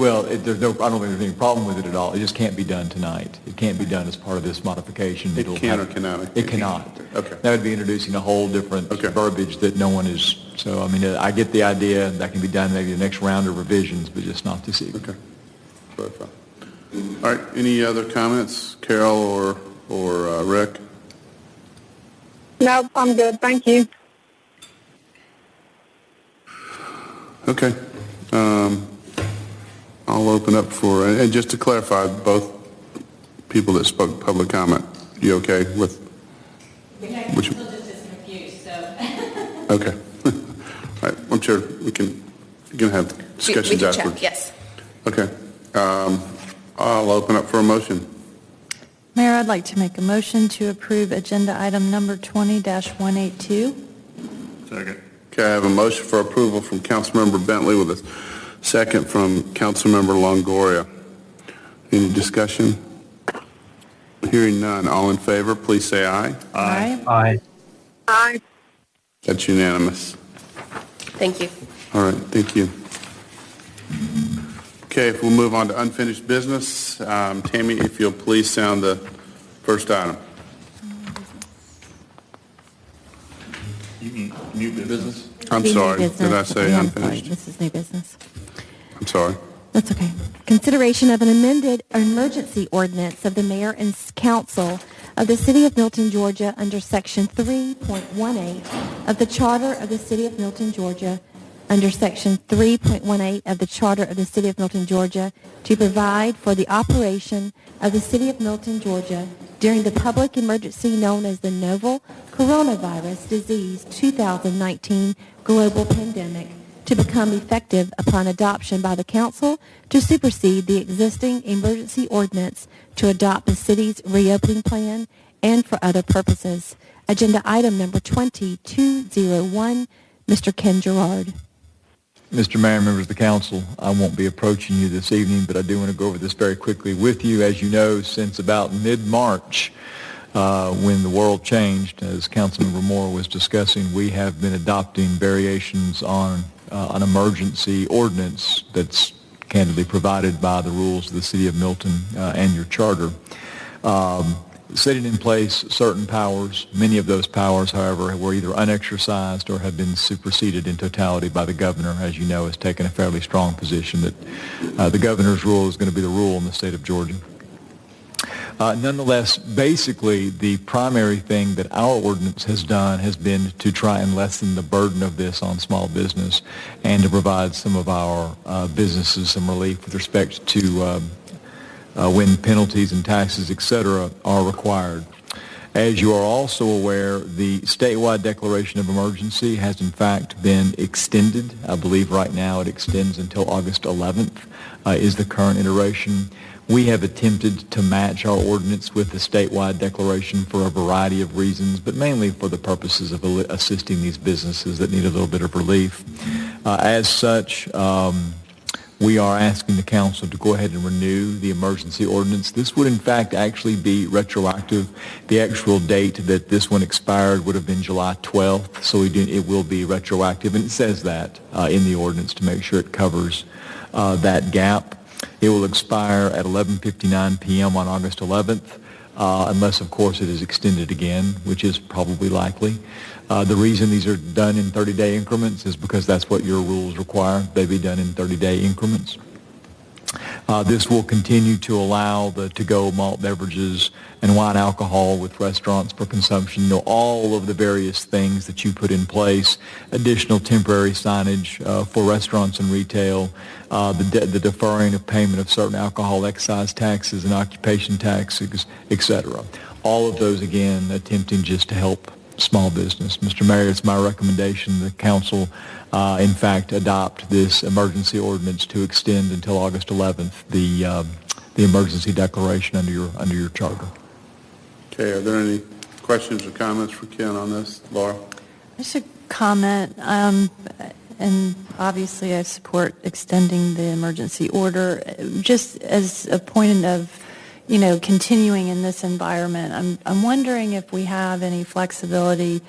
no, I don't think there's any problem with it at all. It just can't be done tonight. It can't be done as part of this modification. It can or cannot? It cannot. Okay. That would be introducing a whole different verbiage that no one is, so I mean, I get the idea that can be done maybe the next round of revisions, but just not this evening. Okay. Clarify. All right, any other comments, Carol or Rick? No, I'm good. Thank you. Okay. I'll open up for, and just to clarify, both people that spoke public comment. You okay with? Which? Still just confused, so. Okay. All right. I'm sure we can have discussions we can afterwards. Chat, yes. Okay. I'll open up for a motion. Mayor, I'd like to make a motion to approve agenda item number 20-182. Second. Okay, I have a motion for approval from Councilmember Bentley with a second from Councilmember Longoria. Any discussion? Hearing none. All in favor, please say aye. Aye. Aye. Aye. That's unanimous. Thank you. All right, thank you. Okay, if we'll move on to unfinished business. Tammy, if you'll please sound the first item. You mean new business? I'm New sorry, business. did I say Yeah, I'm unfinished? sorry. This is new business. I'm sorry. That's okay. Consideration of an amended emergency ordinance of the mayor and council of the city of Milton, Georgia under section 3.18 of the charter of the city of Milton, Georgia, under section 3.18 of the charter of the city of Milton, Georgia, to provide for the operation of the city of Milton, Georgia during the public emergency known as the novel coronavirus disease 2019 global pandemic, to become effective upon adoption by the council, to supersede the existing emergency ordinance, to adopt the city's reopening plan, and for other purposes. Agenda item number 2201, Mr. Ken Gerard. Mr. Mayor, members of the council, I won't be approaching you this evening, but I do want to go over this very quickly with you. As you know, since about mid-March, when the world changed, as Councilmember Moore was discussing, we have been adopting variations on an emergency ordinance that's candidly provided by the rules of the City of Milton and your charter. Setting in place certain powers. Many of those powers, however, were either unexercised or have been superseded in totality by the governor, as you know, has taken a fairly strong position that the governor's rule is going to be the rule in the state of Georgia. Nonetheless, basically, the primary thing that our ordinance has done has been to try and lessen the burden of this on small business and to provide some of our businesses some relief with respect to when penalties and taxes, et cetera, are required. As you are also aware, the statewide declaration of emergency has in fact been extended. I believe right now it extends until August 11th is the current iteration. We have attempted to match our ordinance with the statewide declaration for a variety of reasons, but mainly for the purposes of assisting these businesses that need a little bit of relief. As such, we are asking the council to go ahead and renew the emergency ordinance. This would in fact actually be retroactive. The actual date that this one expired would have been July 12th, so it will be retroactive, and it says that in the ordinance to make sure it covers that gap. It will expire at 11:59 p.m. on August 11th, unless, of course, it is extended again, which is probably likely. The reason these are done in 30-day increments is because that's what your rules require. They be done in 30-day increments. This will continue to allow the to-go malt beverages and wine alcohol with restaurants for consumption, all of the various things that you put in place, additional temporary signage for restaurants and retail, the deferring of payment of certain alcohol excise taxes and occupation taxes, et cetera. All of those, again, attempting just to help small business. Mr. Mayor, it's my recommendation the council, in fact, adopt this emergency ordinance to extend until August 11th the emergency declaration under your charter. Okay, are there any questions or comments for Ken on this? Laura? Just a comment, and obviously I support extending the emergency order. Just as a point of continuing in this environment, I'm wondering if we have any flexibility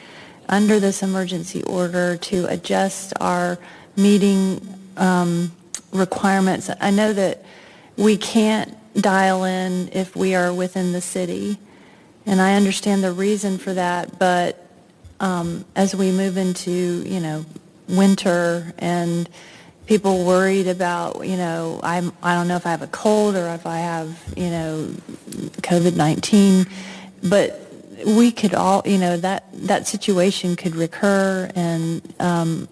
under this emergency order to adjust our meeting requirements. I know that we can't dial in if we are within the city, and I understand the reason for that, but as we move into, winter and people worried about, I don't know if I have a cold or if I have, COVID-19, but we could all, that situation could recur, and I'm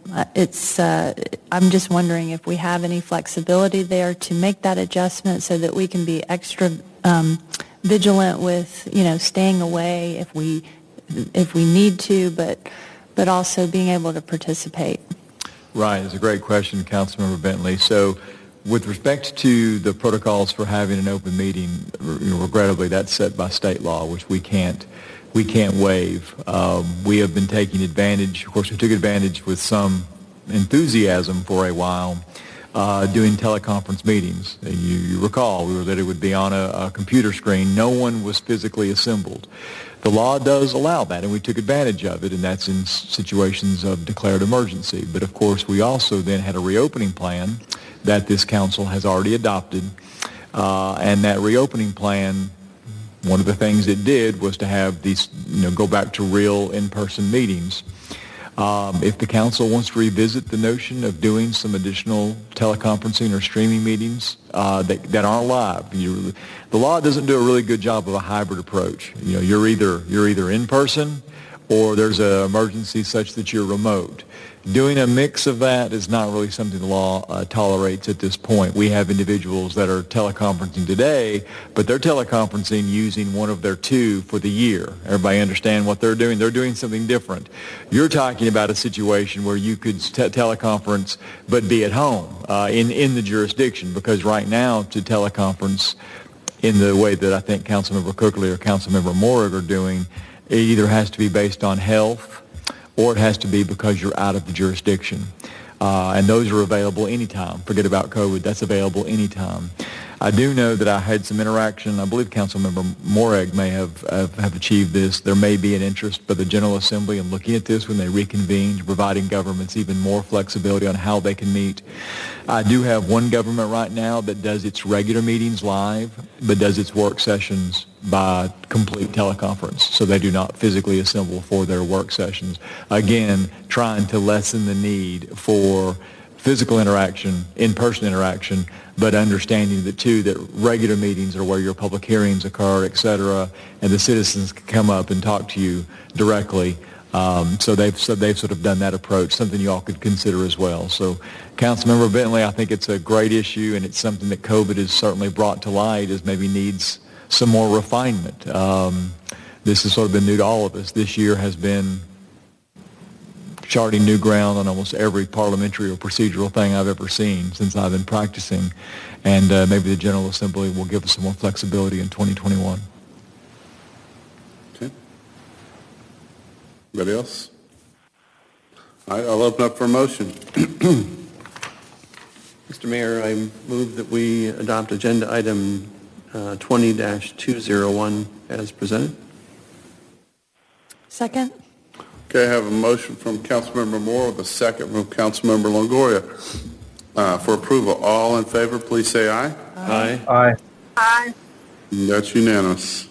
just wondering if we have any flexibility there to make that adjustment so that we can be extra vigilant with, staying away if we need to, but also being able to participate. Right, it's a great question, Councilmember Bentley. So with respect to the protocols for having an open meeting, regrettably, that's set by state law, which we can't waive. We have been taking advantage, of course, we took advantage with some enthusiasm for a while, doing teleconference meetings. You recall that it would be on a computer screen. No one was physically assembled. The law does allow that, and we took advantage of it, and that's in situations of declared emergency. But, of course, we also then had a reopening plan that this council has already adopted, and that reopening plan, one of the things it did was to have these, go back to real in-person meetings. If the council wants to revisit the notion of doing some additional teleconferencing or streaming meetings that aren't live, the law doesn't do a really good job of a hybrid approach. You're either in person or there's an emergency such that you're remote. Doing a mix of that is not really something the law tolerates at this point. We have individuals that are teleconferencing today, but they're teleconferencing using one of their two for the year. Everybody understand what they're doing? They're doing something different. You're talking about a situation where you could teleconference but be at home in the jurisdiction, because right now to teleconference in the way that I think Councilmember Cookley or Councilmember Morrig are doing, it either has to be based on health or it has to be because you're out of the jurisdiction. And those are available anytime. Forget about COVID. That's available anytime. I do know that I had some interaction. I believe Councilmember Morrig may have achieved this. There may be an interest by the General Assembly in looking at this when they reconvene, providing governments even more flexibility on how they can meet. I do have one government right now that does its regular meetings live, but does its work sessions by complete teleconference, so they do not physically assemble for their work sessions. Again, trying to lessen the need for physical interaction, in-person interaction, but understanding that regular meetings are where your public hearings occur, et cetera, and the citizens can come up and talk to you directly. So they've sort of done that approach, something you all could consider as well. So, Councilmember Bentley, I think it's a great issue, and it's something that COVID has certainly brought to light as maybe needs some more refinement. This has sort of been new to all of us. This year has been charting new ground on almost every parliamentary or procedural thing I've ever seen since I've been practicing. And maybe the General Assembly will give us some more flexibility in 2021. Okay. Anybody else? All right, I'll open up for a motion. Mr. Mayor, I move that we adopt agenda item 20-201 as presented. Second. Okay, I have a motion from Councilmember Moore with a second from Councilmember Longoria for approval. All in favor, please say aye. Aye. Aye. Aye. That's unanimous.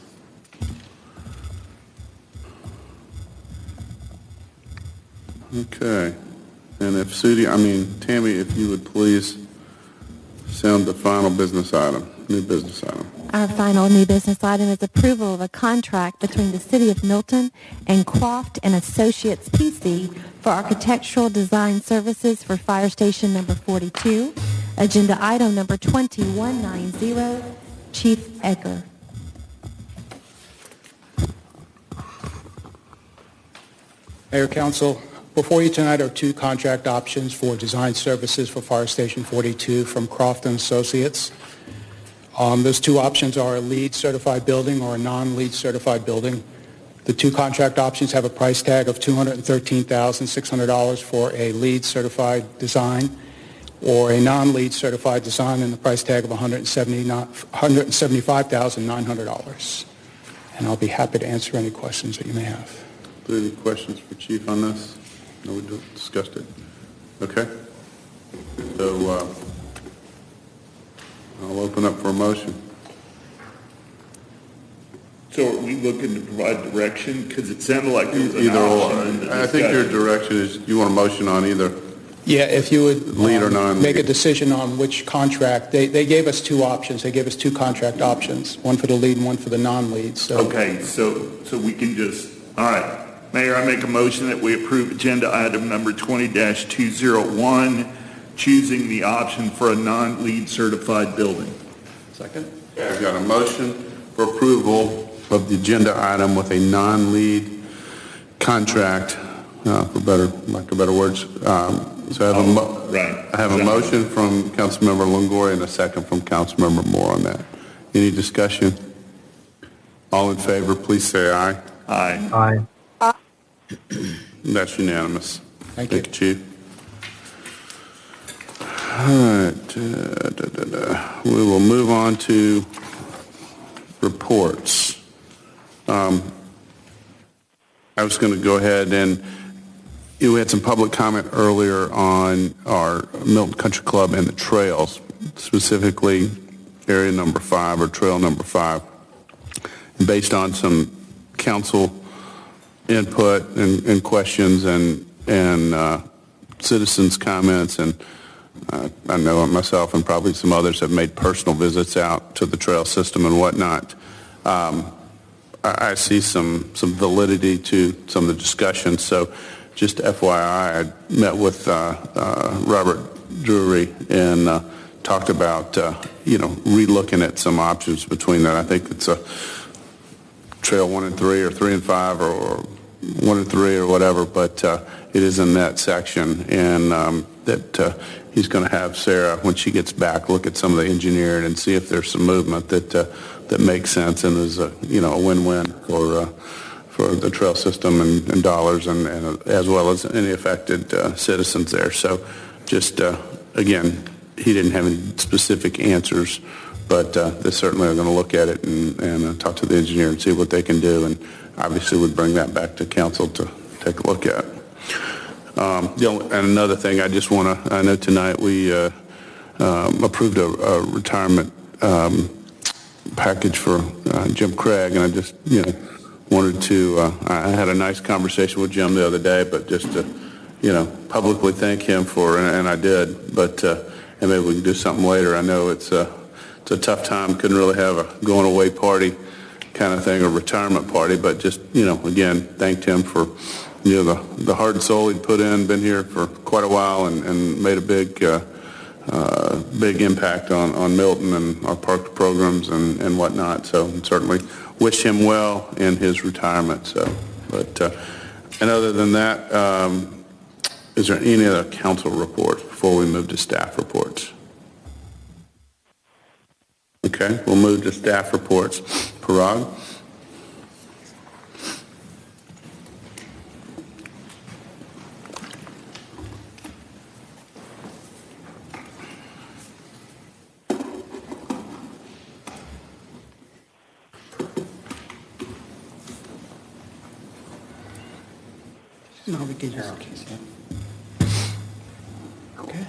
Okay. And if Tammy, if you would please sound the final business item, new business item. Our final new business item is approval of a contract between the City of Milton and Croft and Associates PC for architectural design services for Fire Station number 42. Agenda item number 2190, Chief Edgar. Mayor, Council, before you tonight are two contract options for design services for Fire Station 42 from Croft and Associates. Those two options are a LEED certified building or a non-LEED certified building. The two contract options have a price tag of $213,600 for a LEED certified design, or a non-LEED certified design and the price tag of $175,900. And I'll be happy to answer any questions that you may have. Any questions for Chief on this? No, we discussed it. Okay. So I'll open up for a motion. So are we looking to provide direction? Because it sounded like there was an Either option. or. I think your direction is you want a motion on either. Yeah, if you would LEED or non-LEED. make a decision on which contract. They gave us two options. They gave us two contract options, one for the LEED and one for the non-LEED. So. Okay, so we can just, all right. Mayor, I make a motion that we approve agenda item number 20-201, choosing the option for a non-LEED certified building. Second. Okay, I've got a motion for approval of the agenda item with a non-lead contract, for lack of better words. So I have a motion from Councilmember Longoria and a second from Councilmember Moore on that. Any discussion? All in favor, please say aye. Aye. Aye. That's unanimous. Thank you. Chief. All right. We will move on to reports. I was going to go ahead and we had some public comment earlier on our Milton Country Club and the trails, specifically area number 5 or trail number 5. Based on some council input and questions and citizens' comments, and I know myself and probably some others have made personal visits out to the trail system and whatnot. I see some validity to some of the discussions. So just FYI, I met with Robert Drury and talked about, relooking at some options between that. I think it's a trail 1 and 3 or 3 and 5 or 1 and 3 or whatever, but it is in that section, and that he's going to have Sarah, when she gets back, look at some of the engineering and see if there's some movement that makes sense and is a win-win for the trail system and dollars and as well as any affected citizens there. So just again, he didn't have any specific answers, but they certainly are going to look at it and talk to the engineer and see what they can do, and obviously would bring that back to council to take a look at. And another thing, I know tonight we approved a retirement package for Jim Craig, and I just, wanted to, I had a nice conversation with Jim the other day, but just to, publicly thank him for, and I did, but, and maybe we can do something later. I know it's a tough time, couldn't really have a going away party kind of thing, or retirement party, but just, again, thanked him for, the heart and soul he'd put in, been here for quite a while and made a big impact on Milton and our park programs and whatnot. So certainly wish him well in his retirement. So, but and other than that, is there any other council reports before we move to staff reports? Okay, we'll move to staff reports. Parag? Now we can just... Okay.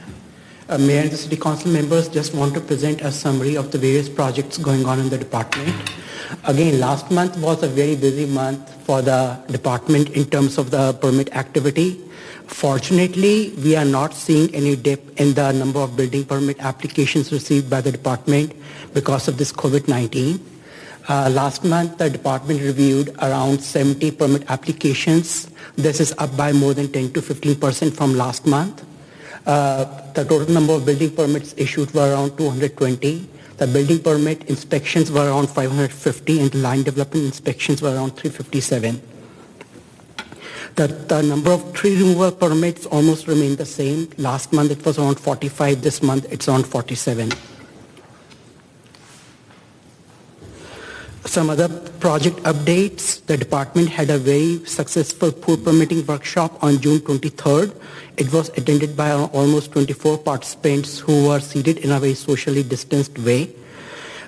Mayor and the City Council members, just want to present a summary of the various projects going on in the department. Again, last month was a very busy month for the department in terms of the permit activity. Fortunately, we are not seeing any dip in the number of building permit applications received by the department because of this COVID-19. Last month, the department reviewed around 70 permit applications. This is up by more than 10 to 15% from last month. The total number of building permits issued were around 220. The building permit inspections were around 550, and the line development inspections were around 357. The number of tree removal permits almost remained the same. Last month it was around 45. This month it's around 47. Some other project updates. The department had a very successful pool permitting workshop on June 23rd. It was attended by almost 24 participants who were seated in a very socially distanced way.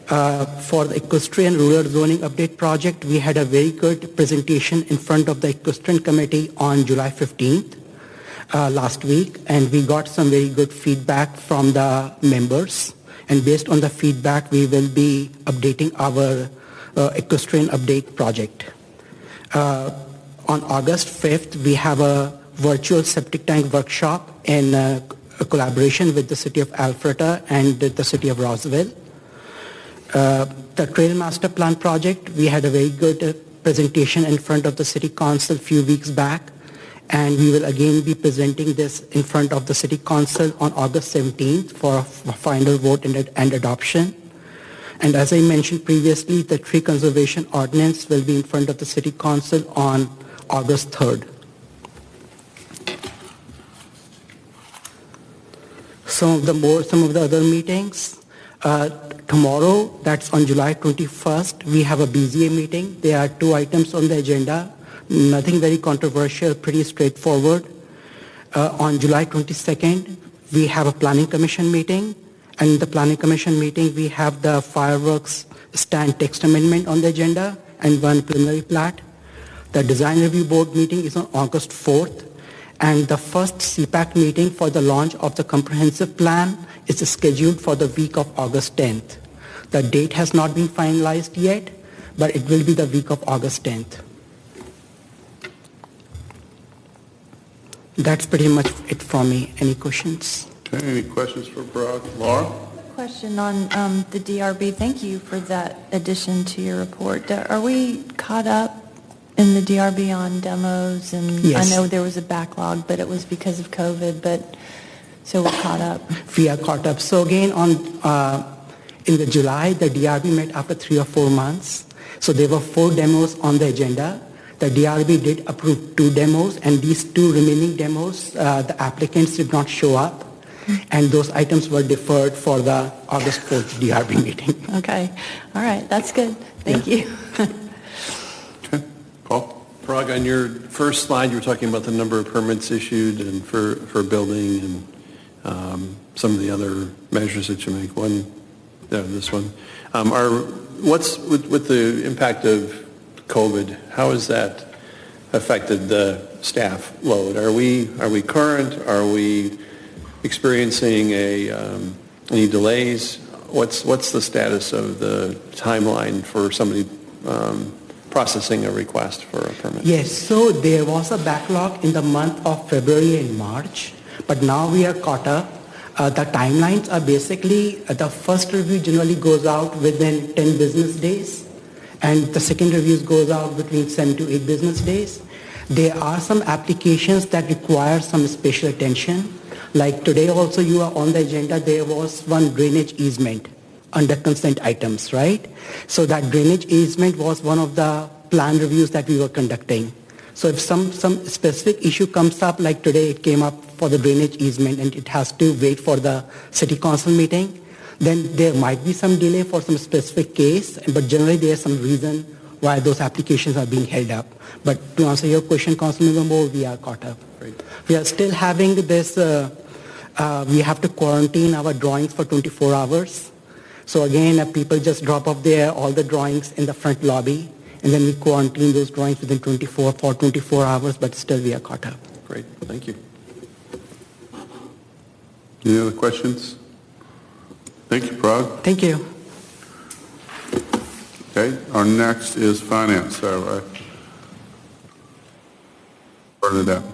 For the equestrian rural zoning update project, we had a very good presentation in front of the equestrian committee on July 15th last week, and we got some very good feedback from the members. And based on the feedback, we will be updating our equestrian update project. On August 5th, we have a virtual septic tank workshop in a collaboration with the city of Alpharetta and the city of Roswell. The Trail Master Plan project, we had a very good presentation in front of the City Council a few weeks back, and we will again be presenting this in front of the City Council on August 17th for a final vote and adoption. And as I mentioned previously, the tree conservation ordinance will be in front of the City Council on August 3rd. Some of the other meetings. Tomorrow, that's on July 21st, we have a BZA meeting. There are 2 items on the agenda. Nothing very controversial, pretty straightforward. On July 22nd, we have a Planning Commission meeting. And in the Planning Commission meeting, we have the fireworks stand text amendment on the agenda and 1 preliminary plat. The Design Review Board meeting is on August 4th. And the first CPAC meeting for the launch of the comprehensive plan is scheduled for the week of August 10th. The date has not been finalized yet, but it will be the week of August 10th. That's pretty much it from me. Any questions? Okay, any questions for Brock? Laura? Question on the DRB. Thank you for that addition to your report. Are we caught up in the DRB on demos? And Yes. I know there was a backlog, but it was because of COVID, but so we're caught up. We are caught up. So again, in the July, the DRB met after 3 or 4 months. So there were 4 demos on the agenda. The DRB did approve 2 demos, and these 2 remaining demos, the applicants did not show up, and those items were deferred for the August 4th DRB meeting. Okay. All right. That's good. Thank you. Okay. Paul? Parag, on your first slide, you were talking about the number of permits issued and for building and some of the other measures that you make. This one. What's with the impact of COVID? How has that affected the staff load? Are we current? Are we experiencing any delays? What's the status of the timeline for somebody processing a request for a permit? Yes, so there was a backlog in the month of February and March, but now we are caught up. The timelines are basically, the first review generally goes out within 10 business days, and the second review goes out between 7 to 8 business days. There are some applications that require some special attention. Like today also you are on the agenda, there was one drainage easement under consent items, right? So that drainage easement was one of the plan reviews that we were conducting. So if some specific issue comes up, like today it came up for the drainage easement and it has to wait for the city council meeting, then there might be some delay for some specific case, but generally there's some reason why those applications are being held up. But to answer your question, Councilmember Moore, we are caught up. Great. We are still having this, we have to quarantine our drawings for 24 hours. So again, people just drop off all the drawings in the front lobby, and then we quarantine those drawings within 24 hours, but still we are caught up. Great, thank you. Any other questions? Thank you, Parag. Thank you. Okay, our next is finance. So Bernadette.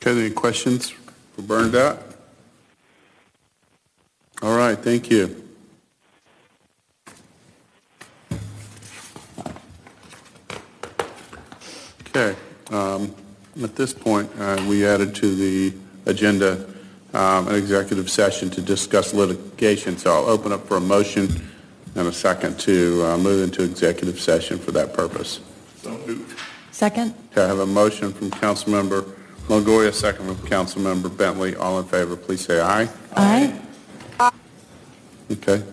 Okay, any questions for Bernadette? All right, thank you. Okay, at this point, we added to the agenda an executive session to discuss litigation, so I'll open up for a motion and a second to move into executive session for that purpose. So moved. Second? Okay, I have a motion from Councilmember Longoria, second from Councilmember Bentley. All in favor, please say aye. Aye. Okay,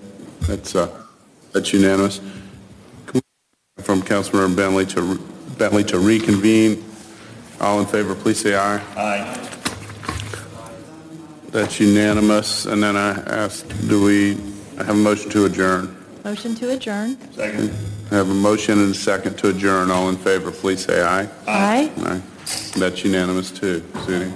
that's unanimous. From Councilmember Bentley to reconvene. All in favor, please say aye. Aye. That's unanimous. And then I ask, I have a motion to adjourn? Motion to adjourn. Second. I have a motion and a second to adjourn. All in favor, please say aye. Aye. Aye. That's unanimous too, Sudie.